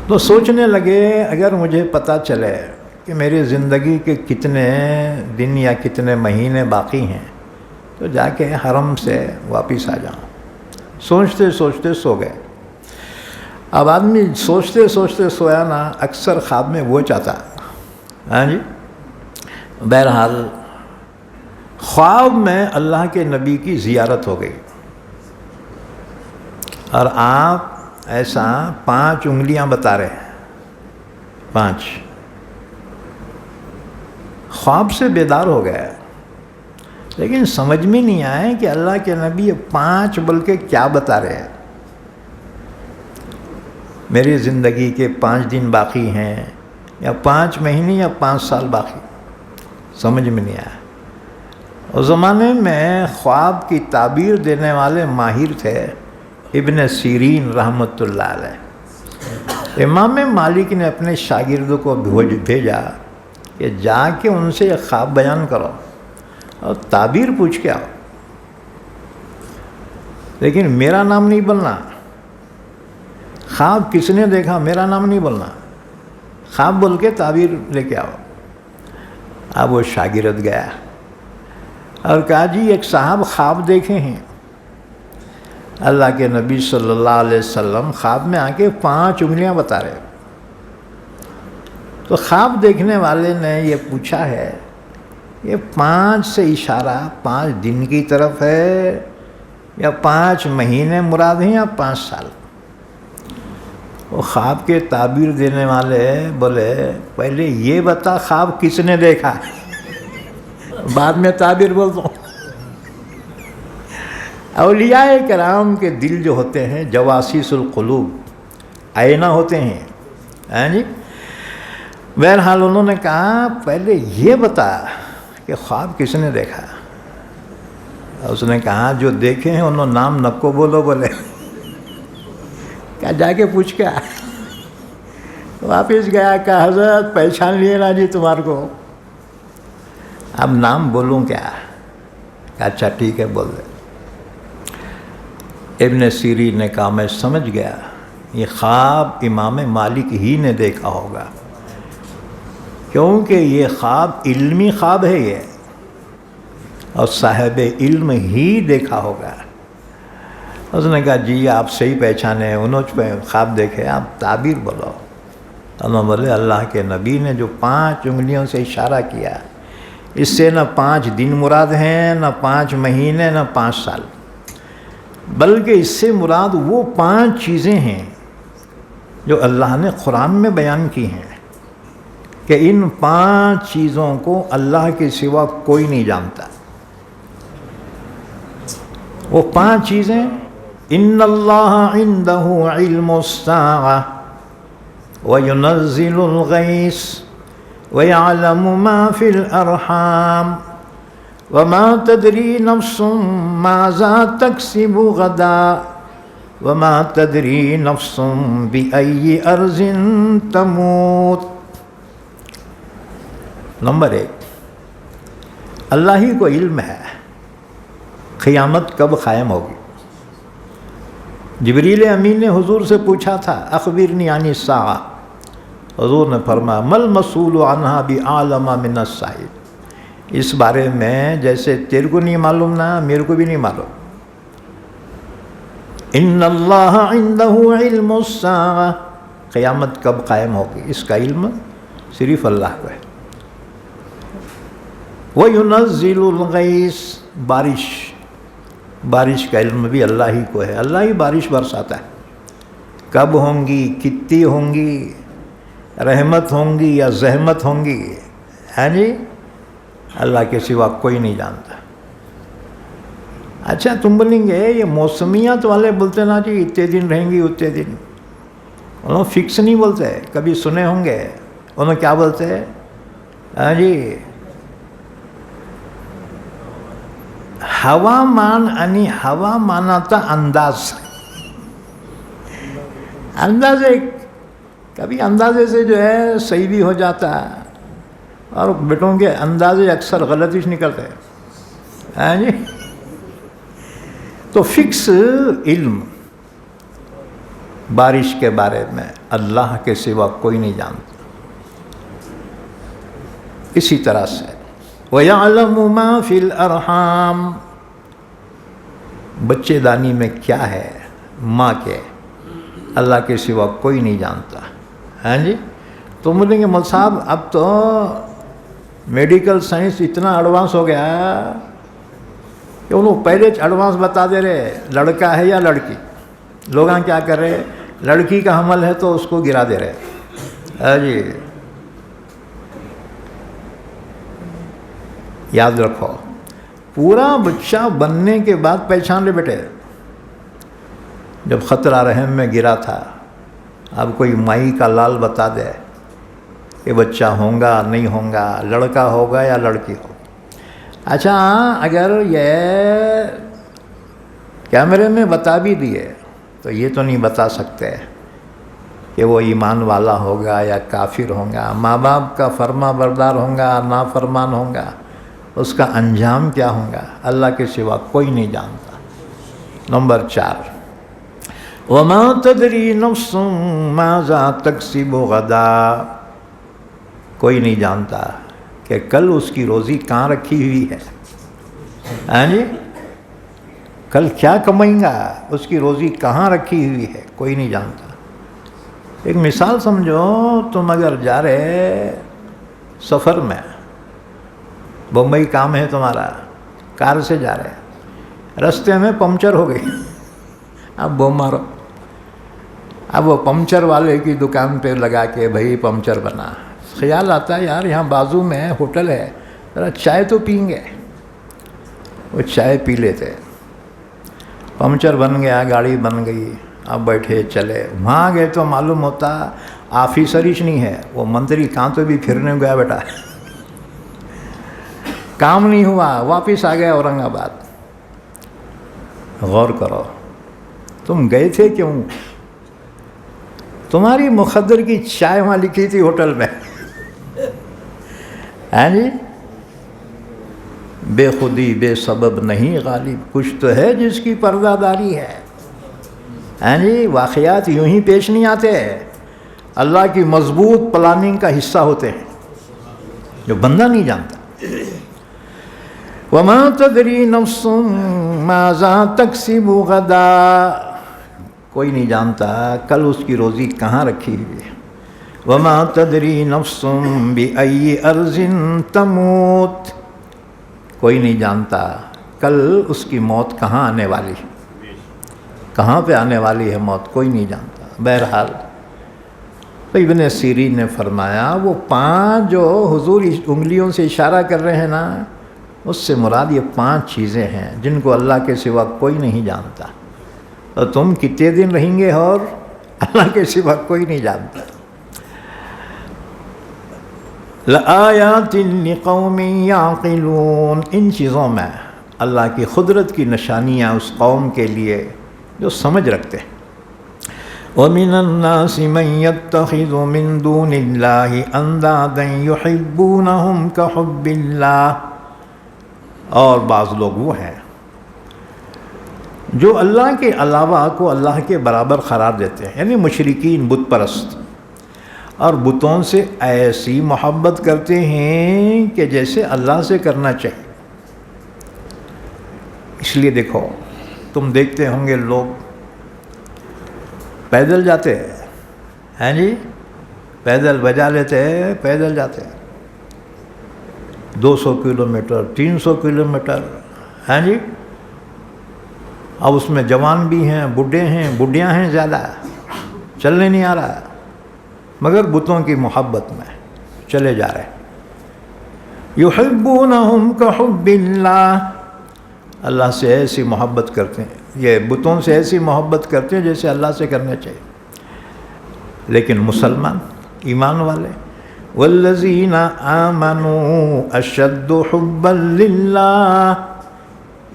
Speaker 1: تو سوچنے لگے اگر مجھے پتہ چلے کہ میری زندگی کے کتنے دن یا کتنے مہینے باقی ہیں تو جا کے حرم سے واپس آ جاؤں۔ سوچتے سوچتے سو گئے۔ اب آدمی سوچتے سوچتے سویا نا، اکثر خواب میں وہ چاہتا، ہاں جی۔ بہرحال خواب میں اللہ کے نبی کی زیارت ہو گئی، اور آپ ایسا 5 انگلیاں بتا رہے ہیں، 5۔ خواب سے بیدار ہو گئے، لیکن سمجھ میں نہیں آئے کہ اللہ کے نبی یہ 5 بلکہ کیا بتا رہے ہیں. میری زندگی کے 5 دن باقی ہیں یا 5 مہینے یا 5 سال باقی، سمجھ میں نہیں آیا. اس زمانے میں خواب کی تعبیر دینے والے ماہر تھے ابن سیرین رحمۃ اللہ علیہ. امام مالک نے اپنے شاگردوں کو بھیجا کہ جا کے ان سے یہ خواب بیان کرو اور تعبیر پوچھ کے آؤ، لیکن میرا نام نہیں بولنا. خواب کس نے دیکھا میرا نام نہیں بولنا، خواب بول کے تعبیر لے کے آؤ. اب وہ شاگرد گیا اور کہا جی ایک صاحب خواب دیکھے ہیں. اللہ کے نبی صلی اللہ علیہ وسلم خواب میں آ کے 5 انگلیاں بتا رہے. تو خواب دیکھنے والے نے یہ پوچھا ہے یہ 5 سے اشارہ 5 دن کی طرف ہے یا 5 مہینے مراد ہیں یا 5 سال؟ وہ خواب کے تعبیر دینے والے بولے پہلے یہ بتا خواب کس نے دیکھا، بعد میں تعبیر بول دو. اولیاء کرام کے دل جو ہوتے ہیں جواسیس القلوب، آئینہ ہوتے ہیں. ہاں جی. بہرحال انہوں نے کہا پہلے یہ بتا کہ خواب کس نے دیکھا. اس نے کہا جو دیکھے ہیں انہوں نام نکو بولو بولے. کہا جا کے پوچھ کے واپس گیا. کہا حضرت پہچان لیے نا جی تمہارے کو، اب نام بولوں کیا؟ کہا اچھا ٹھیک ہے بول دے. ابن سیرین نے کہا میں سمجھ گیا یہ خواب امام مالک ہی نے دیکھا ہوگا، کیونکہ یہ خواب علمی خواب ہے یہ، اور صاحب علم ہی دیکھا ہوگا. اس نے کہا جی آپ صحیح پہچانے، انہوں نے خواب دیکھے، آپ تعبیر بولو. انہوں بولے اللہ کے نبی نے جو 5 انگلیوں سے اشارہ کیا اس سے نہ 5 دن مراد ہیں نہ 5 مہینے نہ 5 سال، بلکہ اس سے مراد وہ 5 چیزیں ہیں جو اللہ نے قرآن میں بیان کی ہیں کہ ان 5 چیزوں کو اللہ کے سوا کوئی نہیں جانتا. وہ 5 چیزیں ان اللہ عنده علم الساعة وينزل الغيث ويعلم ما في الأرحام وما تدري نفس ماذا تكسب غدا وما تدري نفس بأي أرض تموت. نمبر 1، اللہ ہی کو علم ہے قیامت کب قائم ہوگی. جبریل امین نے حضور سے پوچھا تھا اخبرنی عن الساعہ، حضور نے فرمایا مل مسئول عنہا بعالم من السائل. اس بارے میں جیسے تیرے کو نہیں معلوم نہ میرے کو بھی نہیں معلوم. ان اللہ عنده علم الساعہ، قیامت کب قائم ہوگی اس کا علم صرف اللہ کو ہے. وَيُنَزِّلُ الْغَيْثَ، بارش کا علم بھی اللہ ہی کو ہے. اللہ ہی بارش برساتا ہے. کب ہوں گی، کتنی ہوں گی، رحمت ہوں گی یا زحمت ہوں گی، ہے جی اللہ کے سوا کوئی نہیں جانتا. اچھا تم بولیں گے یہ موسمیات والے بولتے نا جی اتنے دن رہیں گی اتنے دن، انہوں فکس نہیں بولتے. کبھی سنے ہوں گے انہوں کیا بولتے ہیں؟ ہاں جی ہوا مان یعنی ہوا مانا تھا انداز. اندازے کبھی اندازے سے جو ہے صحیح بھی ہو جاتا ہے، اور بیٹوں کے اندازے اکثر غلط ہی نکلتے ہیں. ہاں جی تو فکس علم بارش کے بارے میں اللہ کے سوا کوئی نہیں جانتا. اسی طرح سے وَيَعْلَمُ مَا فِي الْأَرْحَامِ، بچے دانی میں کیا ہے ماں کے، اللہ کے سوا کوئی نہیں جانتا. ہاں جی تو بولیں گے مول صاحب اب تو میڈیکل سائنس اتنا ایڈوانس ہو گیا کہ وہ لوگ پہلے ایڈوانس بتا دے رہے لڑکا ہے یا لڑکی. لوگ کیا کر رہے لڑکی کا حمل ہے تو اس کو گرا دے رہے. ہاں جی یاد رکھو پورا بچہ بننے کے بعد پہچان لے بیٹے. جب خطرہ رحم میں گرا تھا، اب کوئی مائی کا لال بتا دے کہ بچہ ہوگا نہیں ہوگا، لڑکا ہوگا یا لڑکی ہوگا. اچھا اگر یہ کیمرے میں بتا بھی دیے تو یہ تو نہیں بتا سکتے کہ وہ ایمان والا ہوگا یا کافر ہوگا، ماں باپ کا فرما بردار ہوگا نافرمان ہوگا، اس کا انجام کیا ہوگا، اللہ کے سوا کوئی نہیں جانتا. نمبر 4، وَمَا تَدْرِي نَفْسٌ مَاذَا تَكْسِبُ غَدًا. کوئی نہیں جانتا کہ کل اس کی روزی کہاں رکھی ہوئی ہے. ہاں جی، کل کیا کمائیں گا، اس کی روزی کہاں رکھی ہوئی ہے، کوئی نہیں جانتا. ایک مثال سمجھو، تم اگر جا رہے سفر میں، بمبئی کام ہے تمہارا، کار سے جا رہے، رستے میں پنکچر ہو گئی، اب بم مارو. اب وہ پنکچر والے کی دکان پہ لگا کے بھائی پنکچر بنا. خیال آتا ہے یار یہاں بازو میں ہوٹل ہے، ذرا چائے تو پئیں گے. وہ چائے پی لیتے، پنکچر بن گیا، گاڑی بن گئی، اب بیٹھے چلے. وہاں گئے تو معلوم ہوتا آفیسر ہی نہیں ہے، وہ منتری. کہاں تو بھی پھرنے گیا بیٹا، کام نہیں ہوا، واپس آ گیا اورنگ آباد. غور کرو، تم گئے تھے کیوں؟ تمہاری مخدر کی چائے وہاں لکھی تھی ہوٹل میں. ہاں جی، بے خودی بے سبب نہیں غالب، کچھ تو ہے جس کی پردہ داری ہے. ہاں جی، واقعات یوں ہی پیش نہیں آتے، اللہ کی مضبوط پلاننگ کا حصہ ہوتے ہیں جو بندہ نہیں جانتا. وَمَا تَدْرِي نَفْسٌ مَاذَا تَكْسِبُ غَدًا. کوئی نہیں جانتا کل اس کی روزی کہاں رکھی ہوئی ہے. وَمَا تَدْرِي نَفْسٌ بِأَيِّ أَرْضٍ تَمُوتُ. کوئی نہیں جانتا کل اس کی موت کہاں آنے والی ہے، کہاں پہ آنے والی ہے موت، کوئی نہیں جانتا. بہرحال ابن سیرین نے فرمایا وہ 5 جو حضور انگلیوں سے اشارہ کر رہے ہیں نا، اس سے مراد یہ 5 چیزیں ہیں جن کو اللہ کے سوا کوئی نہیں جانتا. اور تم کتنے دن رہیں گے اور اللہ کے سوا کوئی نہیں جانتا. لَآيَاتٍ لِقَوْمٍ يَعْقِلُونَ. ان چیزوں میں اللہ کی قدرت کی نشانیاں اس قوم کے لیے جو سمجھ رکھتے ہیں. وَمِنَ النَّاسِ مَن يَتَّخِذُ مِن دُونِ اللَّهِ أَندَادًا يُحِبُّونَهُمْ كَحُبِّ اللَّهِ. اور بعض لوگ وہ ہیں جو اللہ کے علاوہ کو اللہ کے برابر قرار دیتے ہیں، یعنی مشرکین، بت پرست، اور بتوں سے ایسی محبت کرتے ہیں کہ جیسے اللہ سے کرنا چاہیے. اس لیے دیکھو، تم دیکھتے ہوں گے لوگ پیدل جاتے ہیں جی، پیدل بجا لیتے ہیں، پیدل جاتے ہیں 200 کلومیٹر 300 کلومیٹر. ہاں جی، اب اس میں جوان بھی ہیں، بڈھے ہیں، بڈھیاں ہیں، زیادہ چلنے نہیں آ رہا، مگر بتوں کی محبت میں چلے جا رہے ہیں. یحبونہم کحب اللہ. اللہ سے ایسی محبت کرتے ہیں، یہ بتوں سے ایسی محبت کرتے ہیں جیسے اللہ سے کرنا چاہیے. لیکن مسلمان، ایمان والے، والذین آمنوا اشد حبا للہ.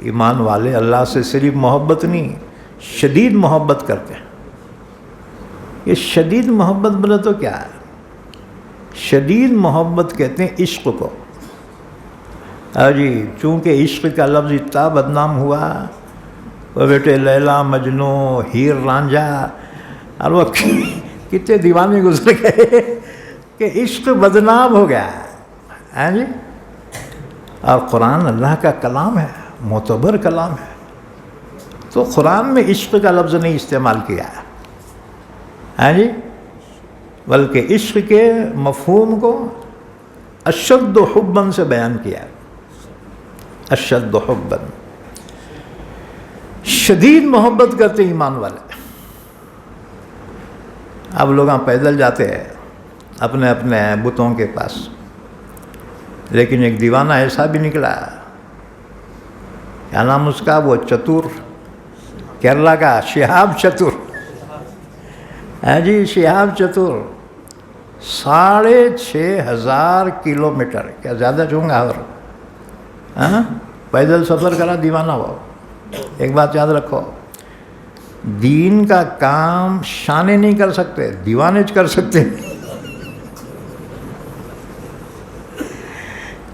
Speaker 1: ایمان والے اللہ سے صرف محبت نہیں، شدید محبت کرتے ہیں. یہ شدید محبت بولے تو کیا ہے؟ شدید محبت کہتے ہیں عشق کو. جی، چونکہ عشق کا لفظ اتنا بدنام ہوا، وہ بیٹے لیلا مجنو ہیر رانجھا، اور وہ کتنے دیوانے گزر گئے کہ عشق بدنام ہو گیا. ہاں جی، اور قرآن اللہ کا کلام ہے، معتبر کلام ہے، تو قرآن میں عشق کا لفظ نہیں استعمال کیا ہے. ہاں جی، بلکہ عشق کے مفہوم کو اشد حباً سے بیان کیا ہے. اشد حباً، شدید محبت کرتے ایمان والے. اب لوگ پیدل جاتے ہیں اپنے اپنے بتوں کے پاس، لیکن ایک دیوانہ ایسا بھی نکلا کیا نام اس کا، وہ چتر، کیرلا کا شہاب چتر، ہاں جی شہاب چتر، 6500 کلومیٹر، کیا زیادہ چوں گا، اور ہاں پیدل سفر کرا، دیوانہ ہو۔ ایک بات یاد رکھو، دین کا کام شانے نہیں کر سکتے، دیوانے کر سکتے۔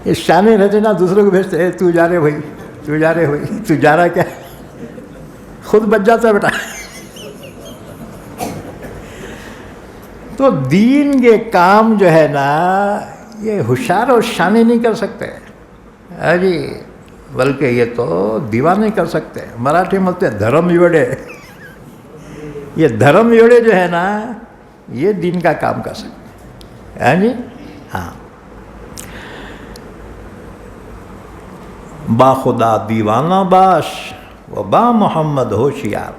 Speaker 1: یہ شانے رہتے نا، دوسروں کو بھیجتے، اے تو جا رہے بھائی، تو جا رہے بھائی، تو جا رہا کیا، خود بچ جاتا ہے بیٹا۔ تو دین کے کام جو ہے نا، یہ ہوشیار اور شانے نہیں کر سکتے، ہاں جی، بلکہ یہ تو دیوانے کر سکتے ہیں۔ مراٹھی میں بولتے ہیں دھرم یوڑے، یہ دھرم یوڑے جو ہے نا، یہ دین کا کام کر سکتے ہیں، ہاں جی، ہاں۔ با خدا دیوانہ باش و با محمد ہوشیار،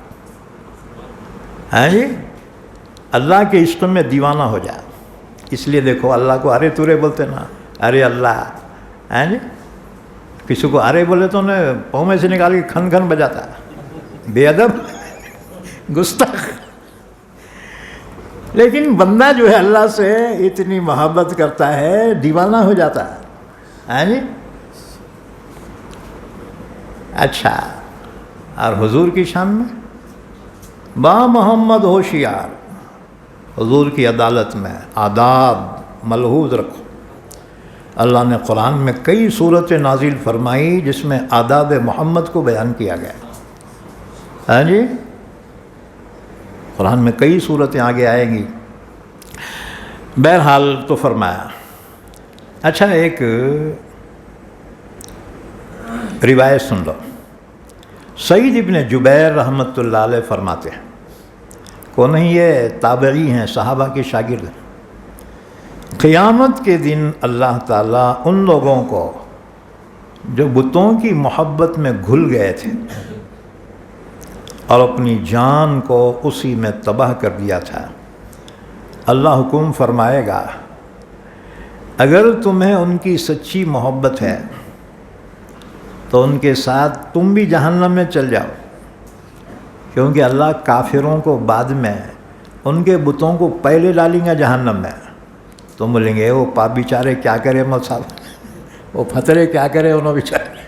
Speaker 1: ہاں جی، اللہ کے عشق میں دیوانہ ہو جائے۔ اس لیے دیکھو اللہ کو ارے تورے بولتے نا، ارے اللہ، ہاں جی، کسی کو ارے بولے تو انہیں پاؤں میں سے نکال کے کھن کھن بجاتا ہے، بے ادب، گستاخ۔ لیکن بندہ جو ہے اللہ سے اتنی محبت کرتا ہے، دیوانہ ہو جاتا ہے، ہاں جی۔ اچھا، اور حضور کی شان میں با محمد ہوشیار، حضور کی عدالت میں آداب ملحوظ رکھو۔ اللہ نے قرآن میں کئی صورتیں نازل فرمائی جس میں آداب محمد کو بیان کیا گیا، ہاں جی، قرآن میں کئی صورتیں آگے آئیں گی۔ بہرحال تو فرمایا۔ اچھا، ایک روایت سن لو۔ سعید ابن جبیر رحمۃ اللہ علیہ فرماتے ہیں، کون نہیں، یہ تابعی ہیں، صحابہ کے شاگرد ہیں، قیامت کے دن اللہ تعالیٰ ان لوگوں کو جو بتوں کی محبت میں گھل گئے تھے اور اپنی جان کو اسی میں تباہ کر دیا تھا، اللہ حکم فرمائے گا اگر تمہیں ان کی سچی محبت ہے تو ان کے ساتھ تم بھی جہنم میں چل جاؤ، کیونکہ اللہ کافروں کو بعد میں ان کے بتوں کو پہلے ڈالیں گا جہنم میں۔ تم بولیں گے وہ پاپ بیچارے کیا کرے مول صاحب، وہ پھترے کیا کرے انہوں بیچارے،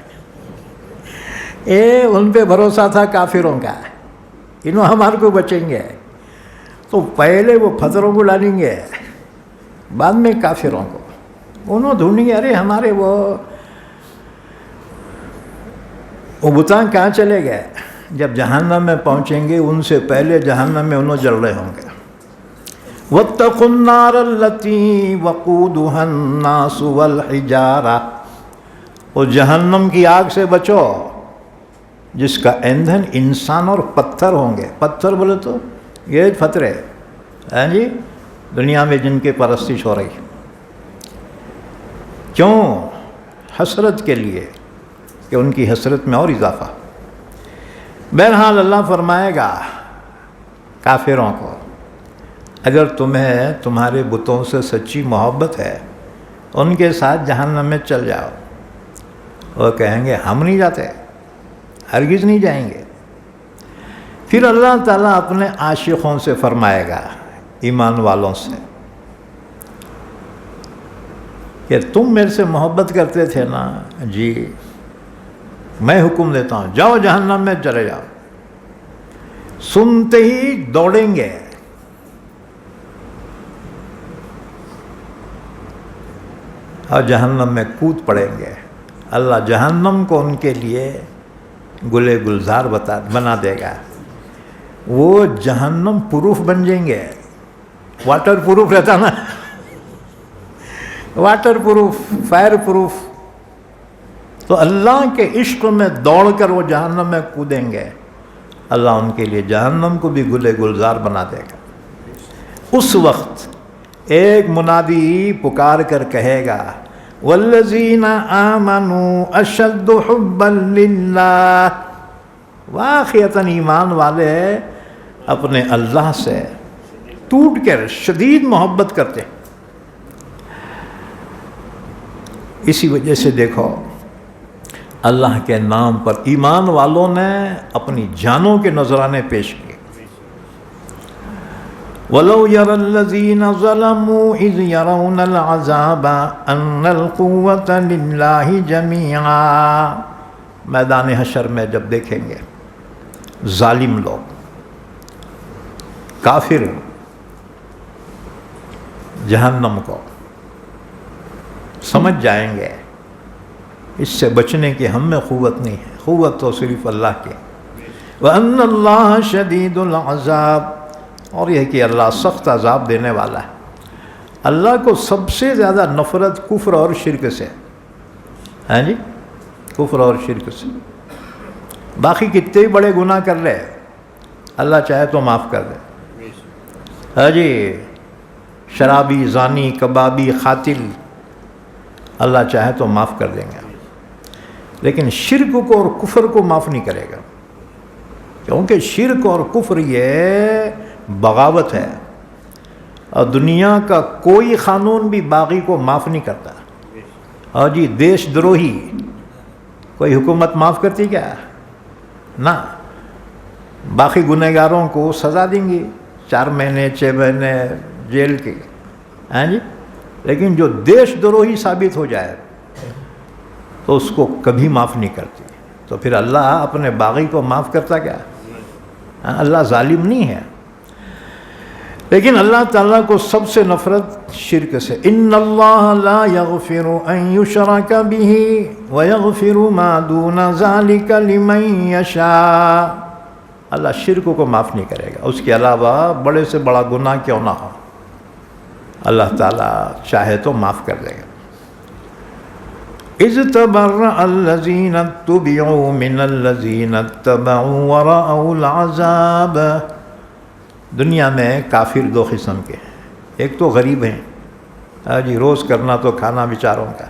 Speaker 1: ان پہ بھروسہ تھا کافروں کا، انہوں ہمارے کو بچیں گے، تو پہلے وہ پھتروں کو ڈالیں گے، بعد میں کافروں کو، انہوں ڈھونڈیں گے ارے ہمارے وہ بتاں کہاں چلے گئے۔ جب جہنم میں پہنچیں گے ان سے پہلے جہنم میں انہوں جل رہے ہوں گے۔ وَاتَّقُوا النَّارَ الَّتِي وَقُودُهَا النَّاسُ وَالْحِجَارَةُ، وہ جہنم کی آگ سے بچو جس کا ایندھن انسان اور پتھر ہوں گے۔ پتھر بولے تو یہ پتھرے، ہاں جی، دنیا میں جن کے پرستش ہو رہی، کیوں؟ حسرت کے لیے کہ ان کی حسرت میں اور اضافہ۔ بہرحال اللہ فرمائے گا کافروں کو اگر تمہیں تمہارے بتوں سے سچی محبت ہے ان کے ساتھ جہنم میں چل جاؤ، وہ کہیں گے ہم نہیں جاتے، ہرگز نہیں جائیں گے۔ پھر اللہ تعالیٰ اپنے عاشقوں سے فرمائے گا، ایمان والوں سے، کہ تم میرے سے محبت کرتے تھے نا، جی میں حکم دیتا ہوں جاؤ جہنم میں چلے جاؤ۔ سنتے ہی دوڑیں گے، اور جہنم میں کود پڑیں گے۔ اللہ جہنم کو ان کے لیے گلے گلزار بنا دے گا، وہ جہنم پروف بن جائیں گے، واٹر پروف رہتا نا، واٹر پروف، فائر پروف۔ تو اللہ کے عشق میں دوڑ کر وہ جہنم میں کودیں گے، اللہ ان کے لیے جہنم کو بھی گلے گلزار بنا دے گا۔ اس وقت ایک منادی پکار کر کہے گا، والذین آمنوا اشد حبا للہ، واقعتاً ایمان والے اپنے اللہ سے ٹوٹ کر شدید محبت کرتے ہیں۔ اسی وجہ سے دیکھو اللہ کے نام پر ایمان والوں نے اپنی جانوں کے نذرانے پیش کیے. وَلَوْ يَرَى الَّذِينَ ظَلَمُوا إِذْ يَرَوْنَ الْعَذَابَ أَنَّ الْقُوَّةَ لِلَّهِ جَمِيعًا. میدان حشر میں جب دیکھیں گے ظالم لوگ، کافر جہنم کو، سمجھ جائیں گے اس سے بچنے کی ہم میں قوت نہیں ہے، قوت تو صرف اللہ کی. وَأَنَّ اللَّهَ شَدِيدُ الْعَذَابِ، اور یہ کہ اللہ سخت عذاب دینے والا ہے. اللہ کو سب سے زیادہ نفرت کفر اور شرک سے، ہاں جی، کفر اور شرک سے. باقی کتنے ہی بڑے گناہ کر لے اللہ چاہے تو معاف کر دے. ہاں جی، شرابی، زانی، کبابی، قاتل، اللہ چاہے تو معاف کر دیں گے، لیکن شرک کو اور کفر کو معاف نہیں کرے گا، کیونکہ شرک اور کفر یہ بغاوت ہے، اور دنیا کا کوئی قانون بھی باغی کو معاف نہیں کرتا. اور جی، دیش دروہی کوئی حکومت معاف کرتی کیا؟ نہ. باقی گنہگاروں کو سزا دیں گی 4 مہینے 6 مہینے جیل کی، ہاں جی، لیکن جو دیش دروہی ثابت ہو جائے تو اس کو کبھی معاف نہیں کرتی. تو پھر اللہ اپنے باغی کو معاف کرتا کیا؟ اللہ ظالم نہیں ہے. لیکن اللہ تعالیٰ کو سب سے نفرت شرک سے. ان اللہ لا یغفر ان یشرک بہ ویغفر ما دون ذلک لمن یشاء. اللہ شرک کو معاف نہیں کرے گا، اس کے علاوہ بڑے سے بڑا گناہ کیوں نہ ہو اللہ تعالیٰ چاہے تو معاف کر دے گا. اذ تبرأ الذین اتبعوا من الذین اتبعوا ورأوا العذاب. دنیا میں کافر 2 قسم کے ہیں. ایک تو غریب ہیں، جی، روز کرنا تو کھانا بیچاروں کا.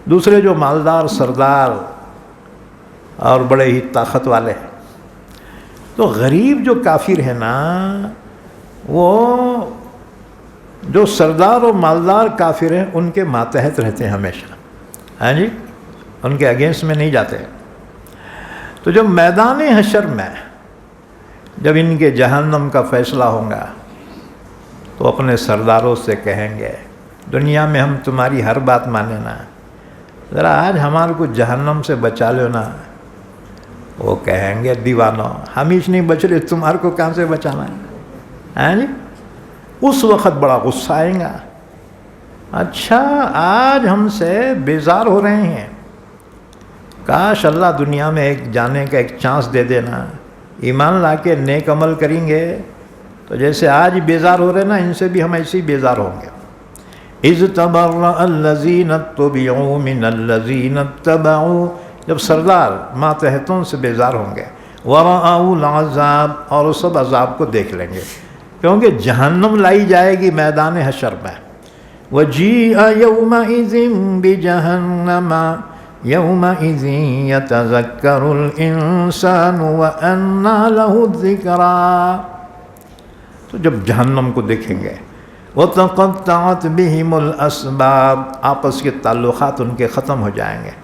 Speaker 1: دوسرے جو مالدار سردار اور بڑے ہی طاقت والے ہیں. تو غریب جو کافر ہے نا، وہ جو سردار اور مالدار کافر ہیں ان کے ماتحت رہتے ہیں ہمیشہ، ہاں جی، ان کے اگینسٹ میں نہیں جاتے. تو جب میدان حشر میں جب ان کے جہنم کا فیصلہ ہوگا تو اپنے سرداروں سے کہیں گے دنیا میں ہم تمہاری ہر بات مانے نا، ذرا آج ہمارے کو جہنم سے بچا لو نا. وہ کہیں گے دیوانو، ہم ہی نہیں بچ رہے، تمہارے کو کہاں سے بچانا ہے، ہاں جی. اس وقت بڑا غصہ آئے گا. اچھا، آج ہم سے بیزار ہو رہے ہیں، کاش اللہ دنیا میں ایک جانے کا ایک چانس دے دینا، ایمان لا کے نیک عمل کریں گے تو جیسے آج بیزار ہو رہے نا، ان سے بھی ہم ایسے ہی بیزار ہوں گے. اذ تبرأ الذین اتبعوا من الذین اتبعوا. جب سردار ماتحتوں سے بیزار ہوں گے، ورأوا العذاب، اور وہ سب عذاب کو دیکھ لیں گے، کیونکہ جہنم لائی جائے گی میدان حشر میں. وجیء یومئذ بجہنم یومئذ یتذکر الانسان وانى له الذکریٰ. تو جب جہنم کو دیکھیں گے، وتقطعت بهم الاسباب، آپس کے تعلقات ان کے ختم ہو جائیں گے.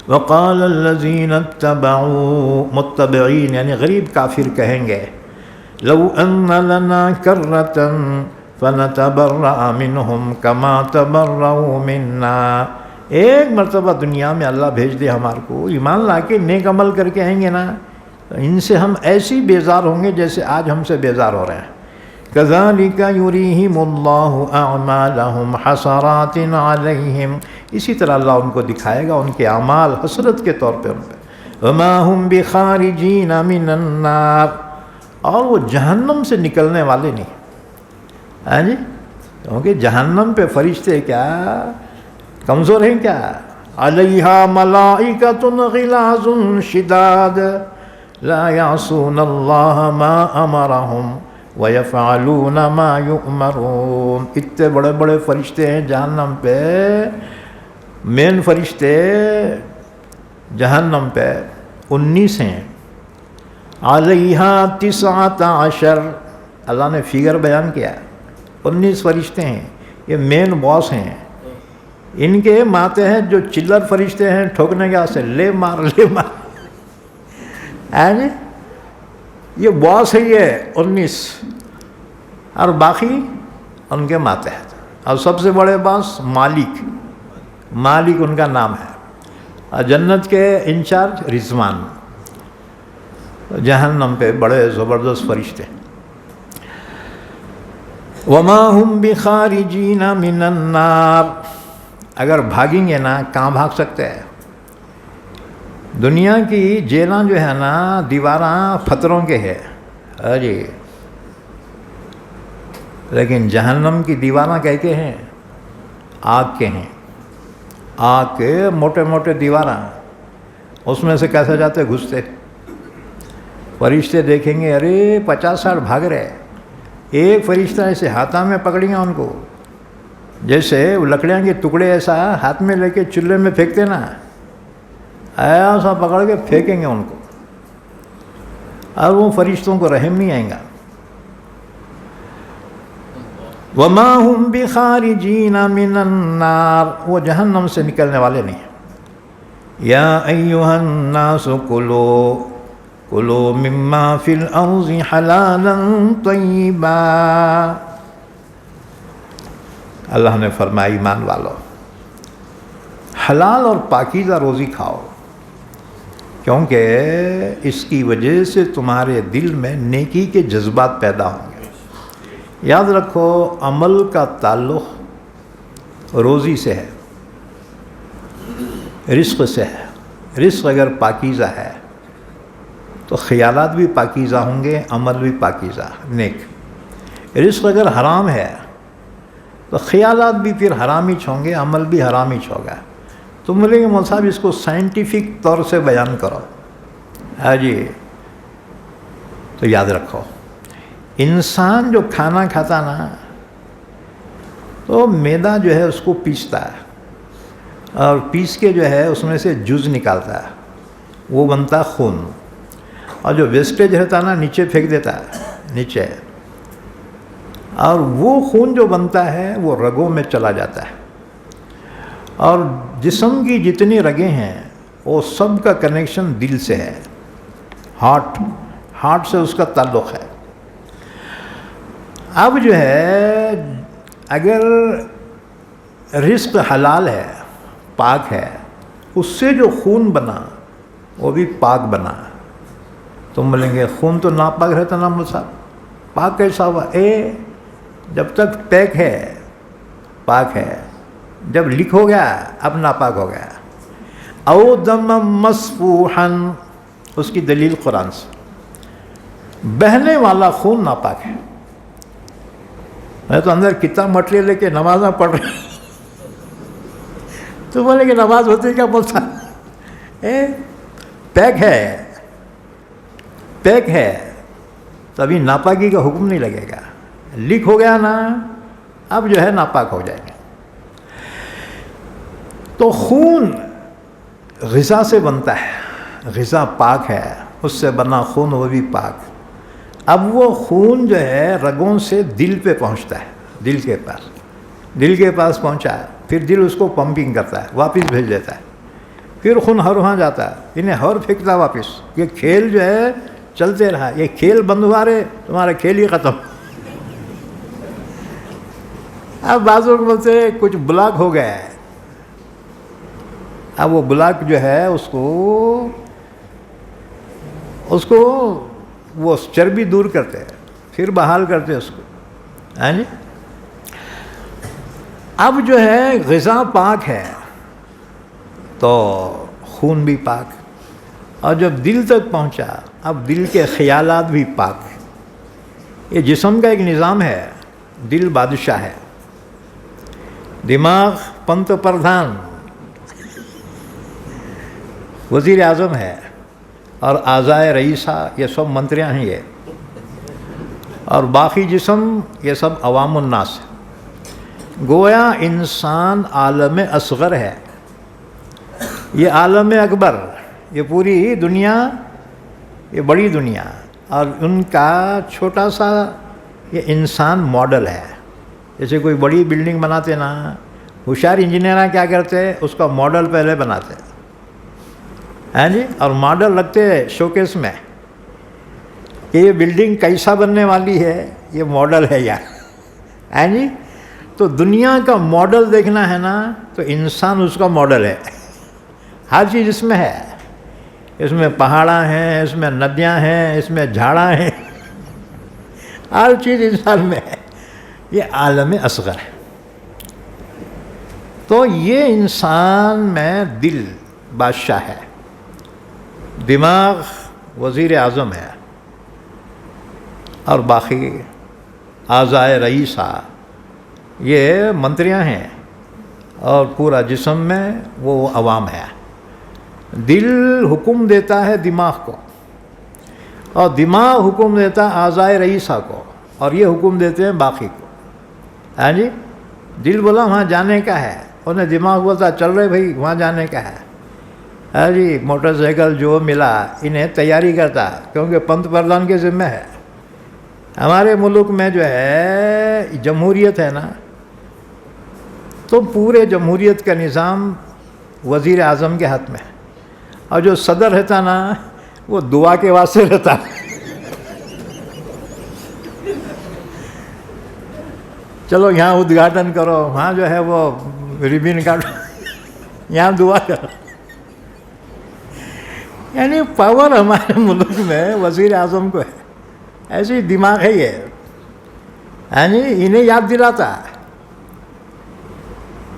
Speaker 1: وقال الذین اتبعوا، متبعین یعنی غریب کافر کہیں گے، لو ان لنا کرۃ فنتبرأ منهم كما تبرؤوا منا. ایک مرتبہ دنیا میں اللہ بھیج دے ہمارے کو، ایمان لا کے نیک عمل کر کے آئیں گے نا، تو ان سے ہم ایسی بیزار ہوں گے جیسے آج ہم سے بیزار ہو رہے ہیں. كذلك يريهم الله أعمالهم حسرات عليهم. اسی طرح اللہ ان کو دکھائے گا ان کے اعمال حسرت کے طور پہ ان پہ. وما هم بخارجين من النار، اور وہ جہنم سے نکلنے والے نہیں، ہاں جی، کیونکہ جہنم پہ فرشتے کیا کمزور ہیں کیا؟ علیہا ملائکۃ غلاظ شداد لا یعصون اللہ ما امرہم وَيَفْعَلُونَ مَا يُؤْمَرُونَ. اتنے بڑے بڑے فرشتے ہیں جہنم پہ. مین فرشتے جہنم پہ 19 ہیں. علیہا 19، اللہ نے فگر بیان کیا، 19 فرشتے ہیں. یہ مین باس ہیں، ان کے ماتحت جو چلر فرشتے ہیں ٹھوکنے کے واسطے لے مار یہ باس ہے، یہ 19 اور باقی ان کے ماتحت. اور سب سے بڑے باس مالک ان کا نام ہے. اور جنت کے انچارج رضوان، جہنم پہ بڑے زبردست فرشتے. وما ہم بخارجین من النار، اگر بھاگیں گے نا کہاں بھاگ سکتے ہیں؟ دنیا کی جیلاں جو ہے نا دیواراں پتھروں کے ہے جی، لیکن جہنم کی دیواراں کہہ کے ہیں؟ آگ کے ہیں. آگ کے موٹے موٹے دیواراں، اس میں سے کیسے جاتے گھستے. فرشتے دیکھیں گے ارے 50-60 بھاگ رہے، ایک فرشتہ ایسے ہاتھوں میں پکڑیں گا ان کو، جیسے وہ لکڑیاں کے ٹکڑے ایسا ہاتھ میں لے کے چولہے میں پھینکتے نا، ایسا پکڑ کے پھینکیں گے ان کو. اور وہ فرشتوں کو رحم نہیں آئے گا. وما ہم بخارجین من النار، وہ جہنم سے نکلنے والے نہیں ہیں. یا ایھا الناس کلوا مما فی الارض حلالا طیبا. اللہ نے فرمایا ایمان والو، حلال اور پاکیزہ روزی کھاؤ، کیونکہ اس کی وجہ سے تمہارے دل میں نیکی کے جذبات پیدا ہوں گے. یاد رکھو عمل کا تعلق روزی سے ہے، رزق سے ہے. رزق اگر پاکیزہ ہے تو خیالات بھی پاکیزہ ہوں گے، عمل بھی پاکیزہ نیک. رزق اگر حرام ہے تو خیالات بھی پھر حرامی ہوں گے، عمل بھی حرامی ہوگا. تم بولیں گے مول صاحب اس کو سائنٹیفک طور سے بیان کرو. جی، تو یاد رکھو انسان جو کھانا کھاتا نا تو میدا جو ہے اس کو پیستا ہے، اور پیس کے جو ہے اس میں سے جوس نکالتا ہے، وہ بنتا خون. اور جو ویسٹیج رہتا نا نیچے پھینک دیتا ہے نیچے، اور وہ خون جو بنتا ہے وہ رگوں میں چلا جاتا ہے. اور جسم کی جتنی رگیں ہیں وہ سب کا کنیکشن دل سے ہے، ہارٹ سے اس کا تعلق ہے. اب جو ہے اگر رزق حلال ہے، پاک ہے، اس سے جو خون بنا وہ بھی پاک بنا. تم بولیں گے خون تو ناپاک رہتا نا مول صاحب، پاک کیسا ہوا؟ جب تک پیک ہے پاک ہے، جب لکھ ہو گیا اب ناپاک ہو گیا. او دم مسفوحا، اس کی دلیل قرآن سے، بہنے والا خون ناپاک ہے. میں تو اندر کتنا مٹری لے کے نمازاں پڑھ رہی، تو بولے کہ نماز ہوتی کیا بولتا؟ پیک ہے تو ابھی ناپاکی کا حکم نہیں لگے گا. لکھ ہو گیا نا اب جو ہے ناپاک ہو جائے گا. تو خون غذا سے بنتا ہے، غذا پاک ہے، اس سے بنا خون وہ بھی پاک. اب وہ خون جو ہے رگوں سے دل پہ پہنچتا ہے، دل کے پاس پہنچا ہے، پھر دل اس کو پمپنگ کرتا ہے، واپس بھیج دیتا ہے، پھر خون ہر وہاں جاتا ہے، انہیں ہر پھینکتا واپس. یہ کھیل جو ہے چلتے رہا، یہ کھیل بند ہوا رہے تمہارا کھیل ہی ختم. اب بعضوں کو بولتے ہیں کچھ بلاک ہو گیا ہے. اب وہ بلاک جو ہے اس کو وہ چربی دور کرتے ہیں، پھر بحال کرتے ہیں اس کو. ہاں جی، اب جو ہے غذا پاک ہے تو خون بھی پاک، اور جب دل تک پہنچا اب دل کے خیالات بھی پاک. یہ جسم کا ایک نظام ہے، دل بادشاہ ہے، دماغ پنت پردھان وزیر اعظم ہے، اور اعضائے رئیسہ یہ سب منتریاں ہیں یہ، اور باقی جسم یہ سب عوام الناس ہے. گویا انسان عالم اصغر ہے، یہ عالم اکبر، یہ پوری دنیا، یہ بڑی دنیا، اور ان کا چھوٹا سا یہ انسان ماڈل ہے. جیسے کوئی بڑی بلڈنگ بناتے نا، ہوشیار انجینئر کیا کرتے ہیں؟ اس کا ماڈل پہلے بناتے ہیں جی، اور ماڈل رکھتے ہیں شوکیس میں کہ یہ بلڈنگ کیسا بننے والی ہے، یہ ماڈل ہے یار جی۔ تو دنیا کا ماڈل دیکھنا ہے نا تو انسان اس کا ماڈل ہے، ہر چیز اس میں ہے، اس میں پہاڑاں ہیں، اس میں ندیاں ہیں، اس میں جھاڑاں ہیں، ہر چیز انسان میں ہے، یہ عالم اصغر ہے۔ تو یہ انسان میں دل بادشاہ ہے، دماغ وزیر اعظم ہے، اور باقی اعضائے رئیسہ یہ منتریاں ہیں، اور پورا جسم میں وہ عوام ہے۔ دل حکم دیتا ہے دماغ کو، اور دماغ حکم دیتا ہے اعضائے رئیسہ کو، اور یہ حکم دیتے ہیں باقی کو۔ ہاں جی، دل بولا وہاں جانے کا ہے، انہیں دماغ بولتا چل رہے بھائی وہاں جانے کا ہے۔ ہاں جی، موٹر سائیکل جو ملا انہیں تیاری کرتا، کیونکہ پنت پردھان کے ذمہ ہے۔ ہمارے ملک میں جو ہے جمہوریت ہے نا، تو پورے جمہوریت کا نظام وزیر اعظم کے ہاتھ میں ہے، اور جو صدر رہتا نا وہ دعا کے واسطے رہتا۔ چلو یہاں ادگھاٹن کرو، وہاں جو ہے وہ ریبن کاٹو، یہاں دعا کرو۔ یعنی پاور ہمارے ملک میں وزیر اعظم کو ہے، ایسی دماغ ہے یہ، یعنی انہیں یاد دلاتا،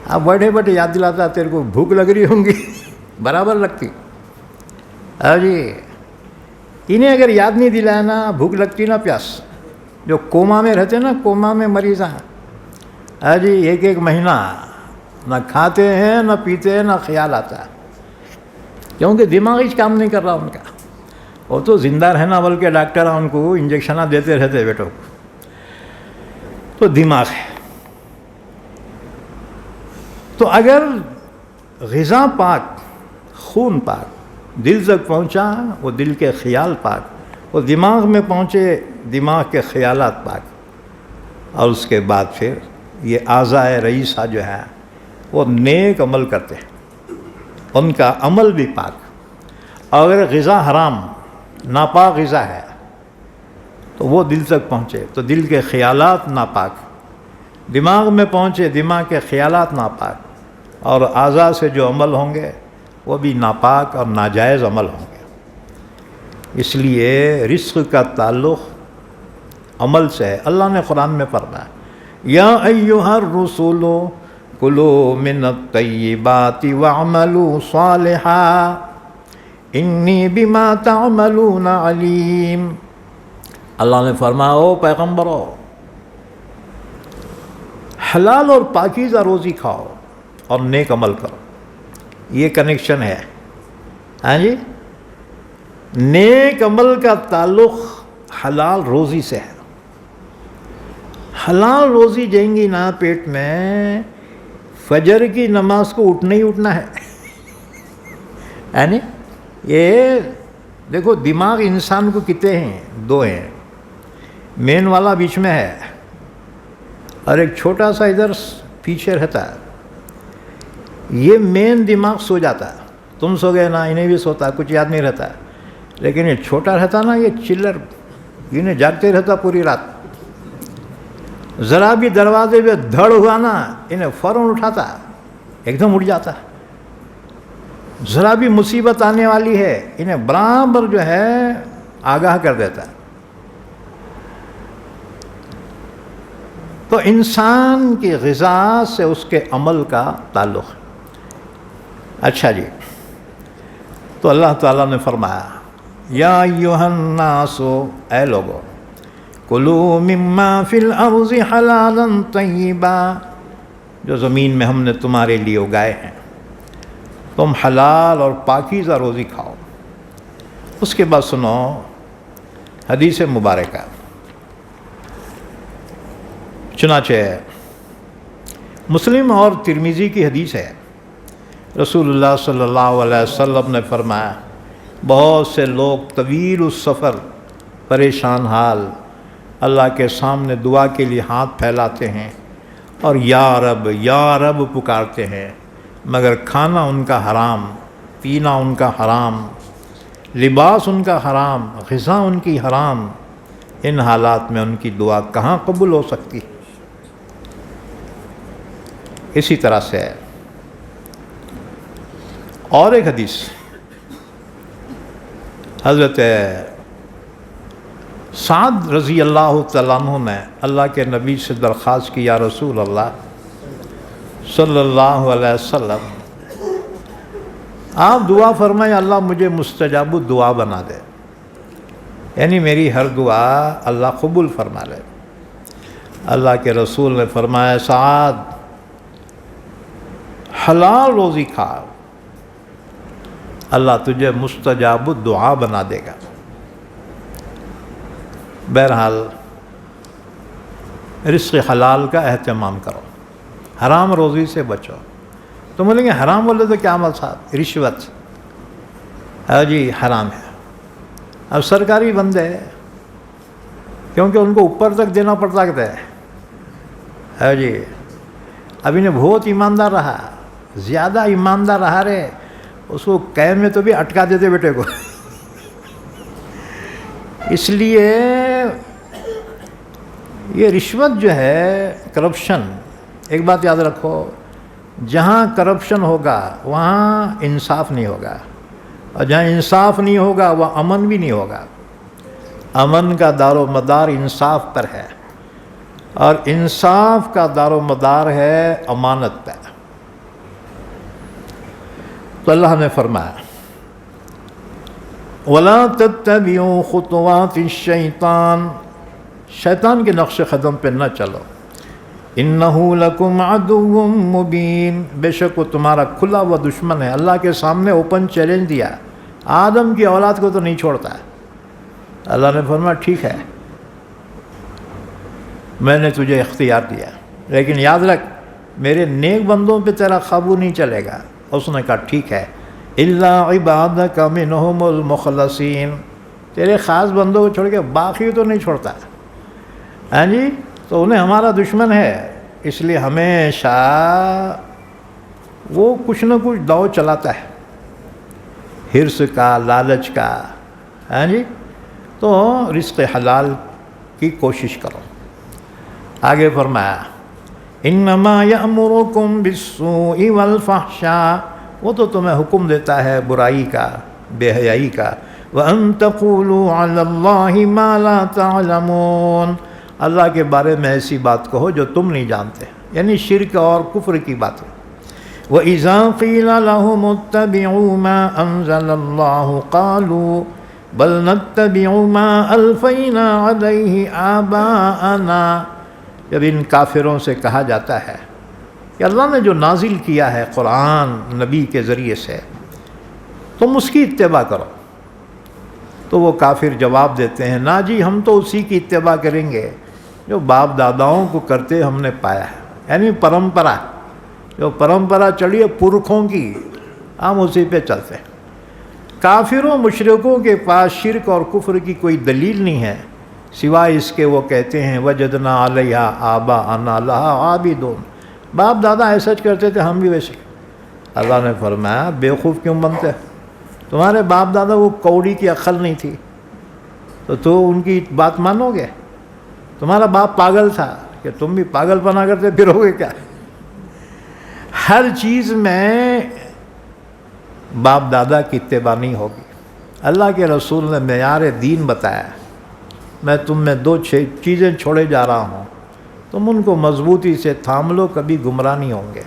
Speaker 1: اب بیٹھے بیٹھے یاد دلاتا تیرے کو بھوک لگ رہی ہوں گی، برابر لگتی۔ ہاں جی، انہیں اگر یاد نہیں دلایا نا بھوک لگتی نا پیاس۔ جو کوما میں رہتے نا، کوما میں مریض ہیں، ہاں جی، ایک مہینہ نہ کھاتے ہیں نہ پیتے ہیں نہ خیال آتا ہے، کیونکہ دماغ ہی کام نہیں کر رہا ان کا۔ وہ تو زندہ رہنا بلکہ ڈاکٹر ان کو انجیکشنہ دیتے رہتے بیٹوں کو۔ تو دماغ ہے۔ تو اگر غذا پاک، خون پاک دل تک پہنچا، وہ دل کے خیال پاک، وہ دماغ میں پہنچے، دماغ کے خیالات پاک، اور اس کے بعد پھر یہ اعضائے رئیسہ جو ہے وہ نیک عمل کرتے ہیں، ان کا عمل بھی پاک۔ اور اگر غذا حرام، ناپاک غذا ہے تو وہ دل تک پہنچے تو دل کے خیالات ناپاک، دماغ میں پہنچے دماغ کے خیالات ناپاک، اور اعضاء سے جو عمل ہوں گے وہ بھی ناپاک اور ناجائز عمل ہوں گے۔ اس لیے رزق کا تعلق عمل سے ہے۔ اللہ نے قرآن میں فرمایا یا ایھا الرسول کلوا من الطیبات واعملوا صالحا انی بما تعملون علیم۔ اللہ نے فرمایا او پیغمبرو، حلال اور پاکیزہ روزی کھاؤ اور نیک عمل کرو۔ یہ کنیکشن ہے، ہاں جی، نیک عمل کا تعلق حلال روزی سے ہے۔ حلال روزی جائیں گی نا پیٹ میں، فجر کی نماز کو اٹھنا ہی اٹھنا ہے، یعنی یہ دیکھو دماغ انسان کو کتنے ہیں؟ دو ہیں، مین والا بیچ میں ہے اور ایک چھوٹا سا ادھر پیچھے رہتا ہے۔ یہ مین دماغ سو جاتا ہے، تم سو گئے نا انہیں بھی سوتا ہے، کچھ یاد نہیں رہتا ہے، لیکن یہ چھوٹا رہتا نا، یہ چلر، انہیں جاگتے رہتا پوری رات۔ ذرا بھی دروازے پہ دھڑ ہوا نا انہیں فوراً اٹھاتا، ایک دم اٹھ جاتا۔ ذرا بھی مصیبت آنے والی ہے انہیں برابر جو ہے آگاہ کر دیتا ہے۔ تو انسان کی غذا سے اس کے عمل کا تعلق ہے۔ اچھا جی، تو اللہ تعالیٰ نے فرمایا یا ایھا الناس، اے لوگو، کلوا مما فی الارض حلالا طیبا، جو زمین میں ہم نے تمہارے لیے اگائے ہیں، تم حلال اور پاکیزہ روزی کھاؤ۔ اس کے بعد سنو حدیث مبارکہ، چنانچہ مسلم اور ترمذی کی حدیث ہے، رسول اللہ صلی اللہ علیہ وسلم نے فرمایا بہت سے لوگ طویل السفر، پریشان حال، اللہ کے سامنے دعا کے لیے ہاتھ پھیلاتے ہیں
Speaker 2: اور یا رب پکارتے ہیں، مگر کھانا ان کا حرام، پینا ان کا حرام، لباس ان کا حرام، غذا ان کی حرام، ان حالات میں ان کی دعا کہاں قبول ہو سکتی؟ اسی طرح سے اور ایک حدیث حضرت سعد رضی اللہ تعالیٰ عنہ نے اللہ کے نبی سے درخواست کی، یا رسول اللہ صلی اللہ علیہ وسلم، آپ دعا فرمائیں اللہ مجھے مستجاب الدعا بنا دے، یعنی میری ہر دعا اللہ قبول فرما لے۔ اللہ کے رسول نے فرمایا، سعد حلال روزی کھا، اللہ تجھے مستجاب الدعا بنا دے گا۔ بہرحال رزق حلال کا اہتمام کرو، حرام روزی سے بچو۔ تو بولیں گے حرام بولے تو کیا عمل صاحب؟ رشوت جی حرام ہے۔ اب سرکاری بندے کیونکہ ان کو اوپر تک دینا پڑتا ہے جی، اب انہیں بہت ایماندار رہا، زیادہ ایماندار رہا رہے، اس کو قید میں تو بھی اٹکا دیتے بیٹے کو۔ اس لیے یہ رشوت جو ہے، کرپشن، ایک بات یاد رکھو، جہاں کرپشن ہوگا وہاں انصاف نہیں ہوگا، اور جہاں انصاف نہیں ہوگا وہ امن بھی نہیں ہوگا۔ امن کا دار و مدار انصاف پر ہے، اور انصاف کا دار و مدار ہے امانت پر۔ تو اللہ نے فرمایا، وَلَا تَتَّبِعُوا خُطُوَاتِ الشَّيْطَانِ، شیطان کے نقش قدم پہ نہ چلو، اِنَّهُ لَكُمْ عَدُوٌّ مُبِينٌ، بے شک وہ تمہارا کھلا ہوا دشمن ہے۔ اللہ کے سامنے اوپن چیلنج دیا، آدم کی اولاد کو تو نہیں چھوڑتا ہے۔ اللہ نے فرمایا ٹھیک ہے، میں نے تجھے اختیار دیا، لیکن یاد رکھ میرے نیک بندوں پہ تیرا قابو نہیں چلے گا۔ اس نے کہا ٹھیک ہے، إِلَّا عِبَادَكَ مِنْهُمُ الْمُخْلَصِينَ، تیرے خاص بندوں کو چھوڑ کے باقی تو نہیں چھوڑتا۔ ہاں جی، تو انہیں ہمارا دشمن ہے، اس لیے ہمیشہ وہ کچھ نہ کچھ داؤ چلاتا ہے، حرص کا، لالچ کا۔ ہاں جی، تو رزق حلال کی کوشش کرو۔ آگے فرمایا، انما یأمرکم بالسوء والفحشاء، وہ تو تمہیں حکم دیتا ہے برائی کا، بے حیائی کا۔ وَأَن تَقُولُوا عَلَى اللَّهِ مَا لَا تَعْلَمُونَ، اللہ کے بارے میں ایسی بات کہو جو تم نہیں جانتے، یعنی شرک اور کفر کی باتیں۔ وَإِذَا قِيلَ لَهُمُ اتَّبِعُوا مَا أَنزَلَ اللَّهُ قَالُوا بَلْ نَتَّبِعُ مَا أَلْفَيْنَا عَلَيْهِ آبَاءَنَا، جب ان کافروں سے کہا جاتا ہے کہ اللہ نے جو نازل کیا ہے قرآن نبی کے ذریعے سے، تم اس کی اتباع کرو، تو وہ کافر جواب دیتے ہیں نا جی، ہم تو اسی کی اتباع کریں گے جو باپ داداؤں کو کرتے ہم نے پایا ہے، یعنی پرمپرا، جو پرمپرا چلی ہے پرکھوں کی، ہم اسی پہ چلتے ہیں۔ کافروں مشرکوں کے پاس شرک اور کفر کی کوئی دلیل نہیں ہے سوائے اس کے وہ کہتے ہیں وجدنا علیہا آباءنا لہا عابدون، باپ دادا ایسا کرتے تھے ہم بھی ویسے۔ اللہ نے فرمایا بیوقوف کیوں بنتے، تمہارے باپ دادا وہ کوڑی کی عقل نہیں تھی تو ان کی بات مانو گے؟ تمہارا باپ پاگل تھا کہ تم بھی پاگل بنا کرتے پھرو گے کیا؟ ہر چیز میں باپ دادا کی اتباع نہیں ہوگی۔ اللہ کے رسول نے معیار دین بتایا، میں تم میں 2 چیزیں چھوڑے جا رہا ہوں، تم ان کو مضبوطی سے تھام لو، کبھی گمراہ نہیں ہوں گے۔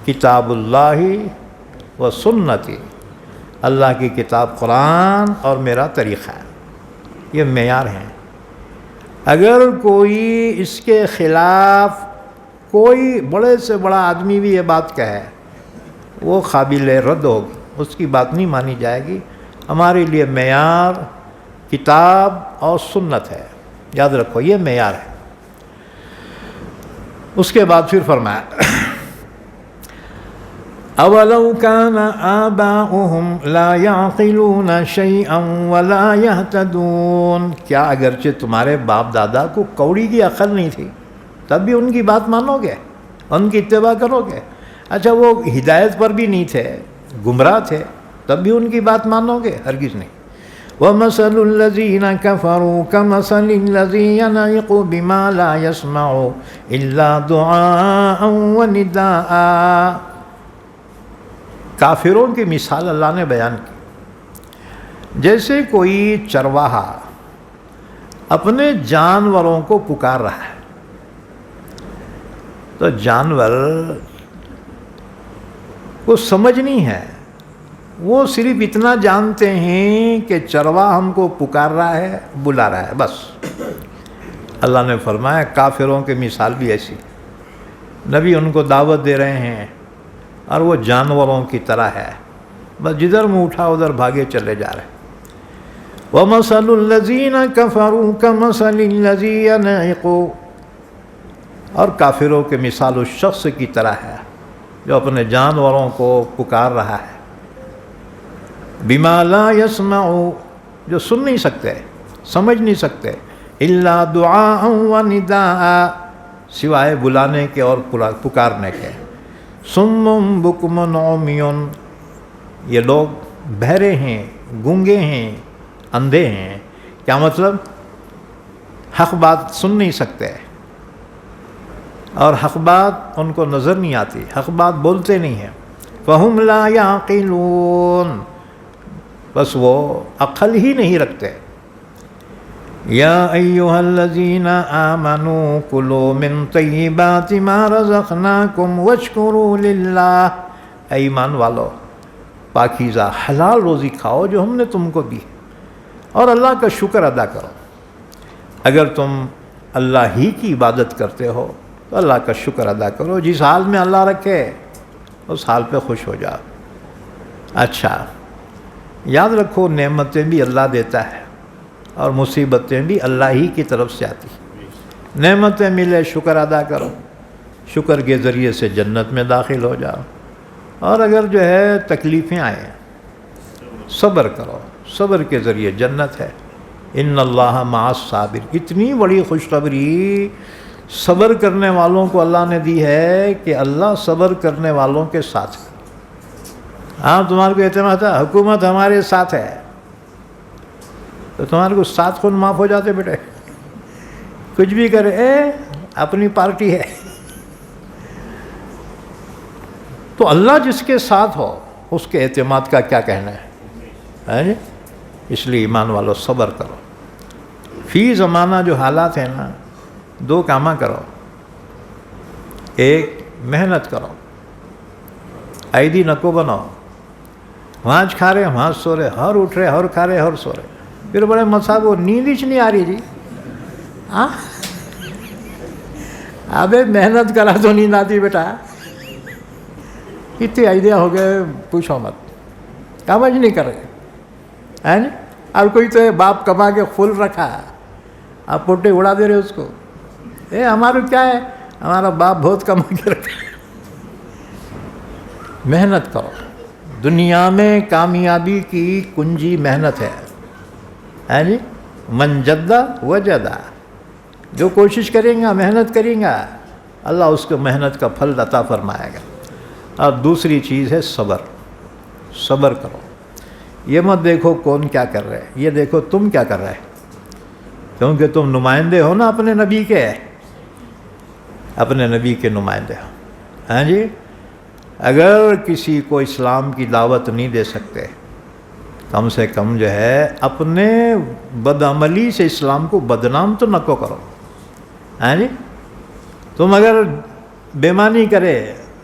Speaker 2: کتاب اللہ و سنتی، اللہ کی کتاب قرآن اور میرا طریقہ، یہ معیار ہیں۔ اگر کوئی اس کے خلاف کوئی بڑے سے بڑا آدمی بھی یہ بات کہے، وہ قابل رد ہوگی، اس کی بات نہیں مانی جائے گی۔ ہمارے لیے معیار کتاب اور سنت ہے، یاد رکھو یہ معیار ہے۔ اس کے بعد پھر فرمایا اولو کان آباؤہم لا یعقلون شیئا ولا یہتدون، کیا اگرچہ تمہارے باپ دادا کو کوڑی کی عقل نہیں تھی تب بھی ان کی بات مانو گے؟
Speaker 1: ان کی اتباع کرو گے؟ اچھا وہ ہدایت پر بھی نہیں تھے، گمراہ تھے، تب بھی ان کی بات مانو گے؟ ہرگز نہیں۔ وَمَثَلُ الَّذِينَ كَفَرُوا كَمَثَلِ الَّذِي يَنْعِقُ بِمَا لَا يَسْمَعُ إِلَّا دُعَاءً وَنِدَاءً۔ کافروں کی مثال اللہ نے بیان کی، جیسے کوئی چرواہا اپنے جانوروں کو پکار رہا ہے، تو جانور کو سمجھ نہیں ہے، وہ صرف اتنا جانتے ہیں کہ چرواہا ہم کو پکار رہا ہے، بلا رہا ہے، بس۔ اللہ نے فرمایا کافروں کی مثال بھی ایسی، نبی ان کو دعوت دے رہے ہیں اور وہ جانوروں کی طرح ہے، بس جدھر منہ اٹھا ادھر بھاگے چلے جا رہے ہیں۔ وَمَثَلُ الَّذِينَ كَفَرُوا كَمَثَلِ الَّذِي يَنْعِقُ، اور کافروں کی مثال اس شخص کی طرح ہے جو اپنے جانوروں کو پکار رہا ہے، بِمَا لَا يَسْمَعُ، جو سن نہیں سکتے، سمجھ نہیں سکتے، إِلَّا دُعَاءً وَنِدَاءً، سوائے بلانے کے اور پکارنے کے۔ صُمٌّ بُكْمٌ عُمْيٌ، یہ لوگ بہرے ہیں، گونگے ہیں، اندھے ہیں۔ کیا مطلب؟ حق بات سن نہیں سکتے اور حق بات ان کو نظر نہیں آتی، حق بات بولتے نہیں ہیں۔ فَهُمْ لَا يَعْقِلُونَ، بس وہ عقل ہی نہیں رکھتے۔ یا ایھا الذین آمنوا کلوا من طیبات ما رزقناکم واشکروا للہ، اے ایمان والو پاکیزہ حلال روزی کھاؤ جو ہم نے تم کو دی، اور اللہ کا شکر ادا کرو۔ اگر تم اللہ ہی کی عبادت کرتے ہو تو اللہ کا شکر ادا کرو، جس حال میں اللہ رکھے اس حال پہ خوش ہو جاؤ۔ اچھا یاد رکھو نعمتیں بھی اللہ دیتا ہے اور مصیبتیں بھی اللہ ہی کی طرف سے آتی ہیں۔ نعمتیں ملے شکر ادا کرو، شکر کے ذریعے سے جنت میں داخل ہو جاؤ، اور اگر جو ہے تکلیفیں آئیں صبر کرو، صبر کے ذریعے جنت ہے۔ ان اللہ مع الصابر، اتنی بڑی خوشخبری صبر کرنے والوں کو اللہ نے دی ہے کہ اللہ صبر کرنے والوں کے ساتھ ہے۔ ہاں تمہارے کو اعتماد ہے حکومت ہمارے ساتھ ہے، تو تمہارے کو 7 خون معاف ہو جاتے بیٹے، کچھ بھی کرے اپنی پارٹی ہے۔ تو اللہ جس کے ساتھ ہو اس کے اعتماد کا کیا کہنا ہے جی؟ اس لیے ایمان والو صبر کرو۔ فی زمانہ جو حالات ہیں نا، 2 کامہ کرو، ایک محنت کرو، عیدی نکو بناؤ، وہاں کھا رہے وہاں سو رہے، ہر اٹھ رہے ہر کھا رہے ہر سو رہے، پھر بڑے مساق وہ نیند ہی نہیں آ رہی جی، ہاں ابے محنت کرا تو نیند آتی بیٹا، اتنی آئیڈیا ہو گئے پوچھو مت، کامج نہیں کر رہے ہے نا۔ اور کوئی تو باپ کما کے فل رکھا، آپ پوٹے اڑا دے رہے اس کو، ہمارا کیا ہے، ہمارا باپ بہت کما کے رکھا۔ محنت کرو، دنیا میں کامیابی کی کنجی محنت ہے جی۔ من جدہ وجدہ، جو کوشش کریں گا محنت کریں گا اللہ اس کو محنت کا پھل عطا فرمائے گا۔ اور دوسری چیز ہے صبر، صبر کرو، یہ مت دیکھو کون کیا کر رہے، یہ دیکھو تم کیا کر رہے، کیونکہ تم نمائندے ہو نا اپنے نبی کے، اپنے نبی کے نمائندے ہو، ہاں جی۔ اگر کسی کو اسلام کی دعوت نہیں دے سکتے، کم سے کم جو ہے اپنے بدعملی سے اسلام کو بدنام تو نہ کرو، ہاں جی۔ تم اگر بےمانی کرے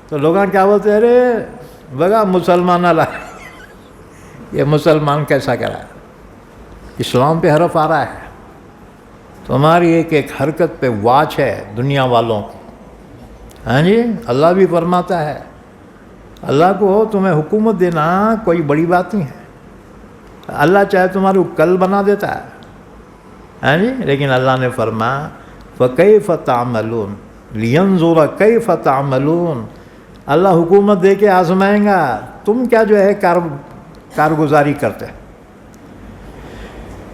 Speaker 1: تو لوگاں کیا بولتے ہیں، ارے بگا مسلمان اللہ، یہ مسلمان کیسا کرا ہے، اسلام پہ حرف آ رہا ہے، تمہاری ایک ایک حرکت پہ واچ ہے دنیا والوں کی، ہاں جی۔ اللہ بھی فرماتا ہے، اللہ کو تمہیں حکومت دینا کوئی بڑی بات نہیں ہے، اللہ چاہے تمہارے کو کل بنا دیتا ہے، ہاں جی۔ لیکن اللہ نے فرمایا فَكَيْفَ تَعْمَلُونَ لِيَنْظُرَ كَيْفَ تَعْمَلُونَ، اللہ حکومت دے کے آزمائیں گا تم کیا جو ہے کارگزاری کرتے،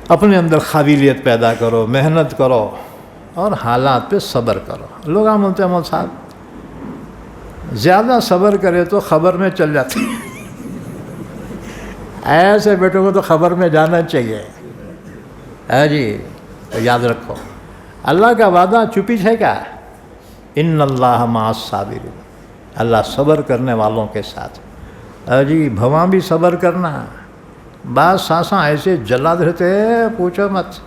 Speaker 1: اپنے اندر قابلیت پیدا کرو، محنت کرو اور حالات پہ صبر کرو۔ لوگ بولتے ہیں مول صاحب زیادہ صبر کرے تو خبر میں چل جاتے ہیں. ایسے بیٹوں کو تو خبر میں جانا چاہیے. جی تو یاد رکھو اللہ کا وعدہ چپی ہے کیا؟ ان اللہ مع الصابرین، اللہ صبر کرنے والوں کے ساتھ. جی بھواں بھی صبر کرنا. بعض سانساں ایسے جلا رہتے پوچھو مت،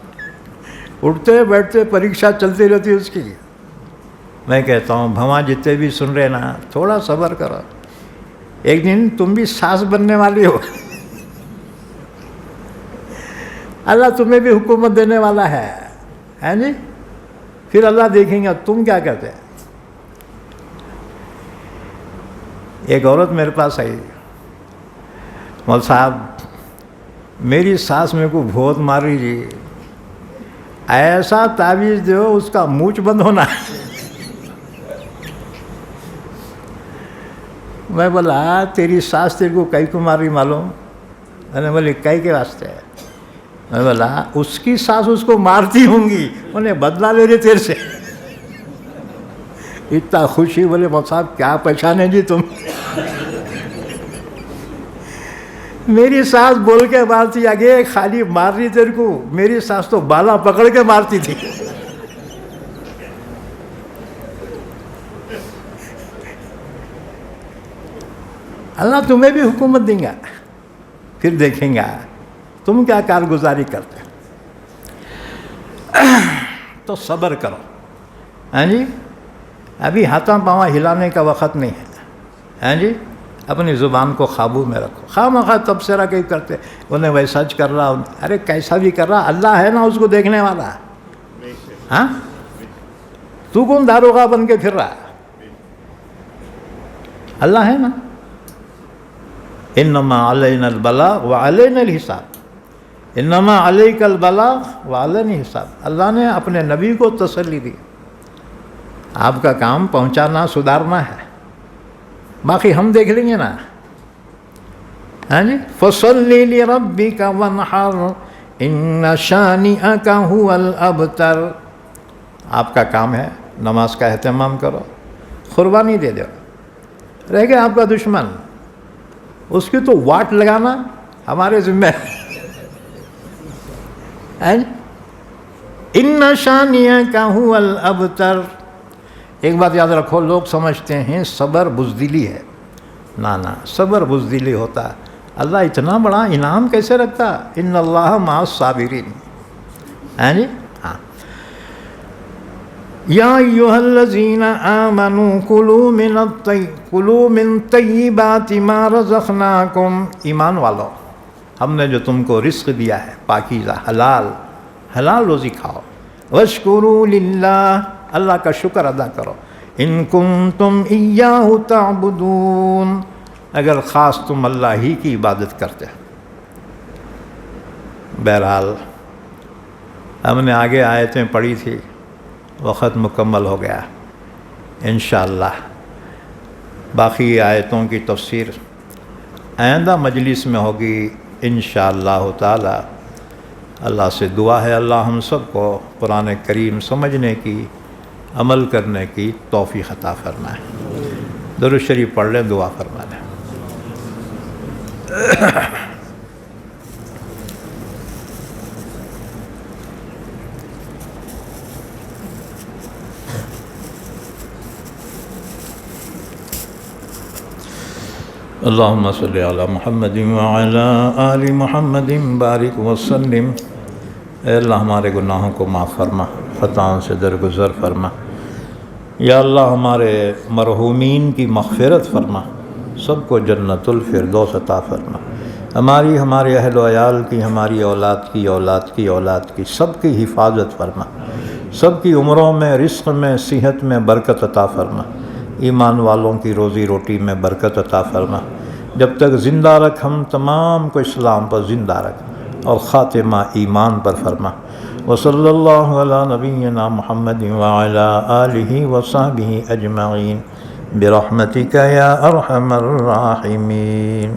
Speaker 1: اٹھتے بیٹھتے پریکشا چلتی رہتی اس کی. میں کہتا ہوں بھواں جتنے بھی سن رہے نا تھوڑا صبر کرو، ایک دن تم بھی سانس بننے والی ہو. اللہ تمہیں بھی حکومت دینے والا ہے جی. پھر اللہ دیکھیں گا تم کیا کرتے ہیں. ایک عورت میرے پاس آئی، مول صاحب میری ساس میرے کو بہت مار رہی جی، ایسا تعویذ دو اس کا منہ بند ہونا. میں بولا تیری ساس تیرے کو کئی کو مار رہی معلوم؟ میں نے بولے کئی کے واسطے؟ میں بولا اس کی ساس اس کو مارتی ہوں گی، انہیں بدلہ لے رہے تیرے سے. اتنا خوشی. بولے مول صاحب کیا پہچانے جی تم؟ میری ساس بول کے مارتی آگے خالی مار رہی تیرے کو، میری ساس تو بالا پکڑ کے مارتی تھی. اللہ تمہیں بھی حکومت دیں گا، پھر دیکھیں گا تم کیا کارگزاری کرتے. تو صبر کرو. ہاں جی ابھی ہاتھاں پاؤں ہلانے کا وقت نہیں ہے. ہاں جی اپنی زبان کو قابو میں رکھو. خواہ مخواہ تبصرہ کئی کرتے انہیں ویسا کر رہا، ارے کیسا بھی کر رہا اللہ ہے نا اس کو دیکھنے والا. ہاں تو کون داروغہ بن کے پھر رہا؟ اللہ ہے نا. انما علینا البلاغ وعلینا الحساب. انما علیک البلاغ وعلینا الحساب. اللہ نے اپنے نبی کو تسلی دی، آپ کا کام پہنچانا سدھارنا ہے، باقی ہم دیکھ لیں گے نا. ہاں جی فصلی لربک وانحر ان شانئک ھو الابتر. آپ کا کام ہے نماز کا اہتمام کرو، قربانی دے دو. رہ گیا آپ کا دشمن، اس کی تو واٹ لگانا ہمارے ذمہ ہے. ان شانئک ھو الابتر. ایک بات یاد رکھو، لوگ سمجھتے ہیں صبر بزدلی ہے. نہ صبر بزدلی ہوتا. اللہ اتنا بڑا انعام کیسے رکھتا؟ ان اللہ مع الصابرین. ہیں جی ہاں یا ایھا الذین آمنوا کلوا من طیبات ما رزقناکم. ایمان والو ہم نے جو تم کو رزق دیا ہے پاکیزہ حلال روزی کھاؤ. واشکروا للہ، اللہ کا شکر ادا کرو. ان کنتم ایاہ تعبدون، اگر خاص تم اللہ ہی کی عبادت کرتے. بہرحال ہم نے آگے آیتیں پڑھی تھی، وقت مکمل ہو گیا. انشاءاللہ باقی آیتوں کی تفسیر آئندہ مجلس میں ہوگی انشاءاللہ تعالی. اللہ سے دعا ہے اللہ ہم سب کو قرآن کریم سمجھنے کی، عمل کرنے کی توفیق عطا فرمائے. درود شریف پڑھ لیں، دعا فرما لیں. اللہم صلی علی محمد وعلی آل محمد بارک وسلم. اے اللہ ہمارے گناہوں کو معاف فرما، خطاؤں سے درگزر فرما. یا اللہ ہمارے مرحومین کی مغفرت فرما، سب کو جنت الفردوس عطا فرما. ہمارے اہل و عیال کی، ہماری اولاد کی سب کی حفاظت فرما. سب کی عمروں میں، رزق میں، صحت میں برکت عطا فرما. ایمان والوں کی روزی روٹی میں برکت عطا فرما. جب تک زندہ رکھ ہم تمام کو اسلام پر زندہ رکھ اور خاتمہ ایمان پر فرما. وصلی اللہ علی نبینا محمد وعلی آلہ وصحبہ اجمعین برحمتک یا ارحم الراحمین.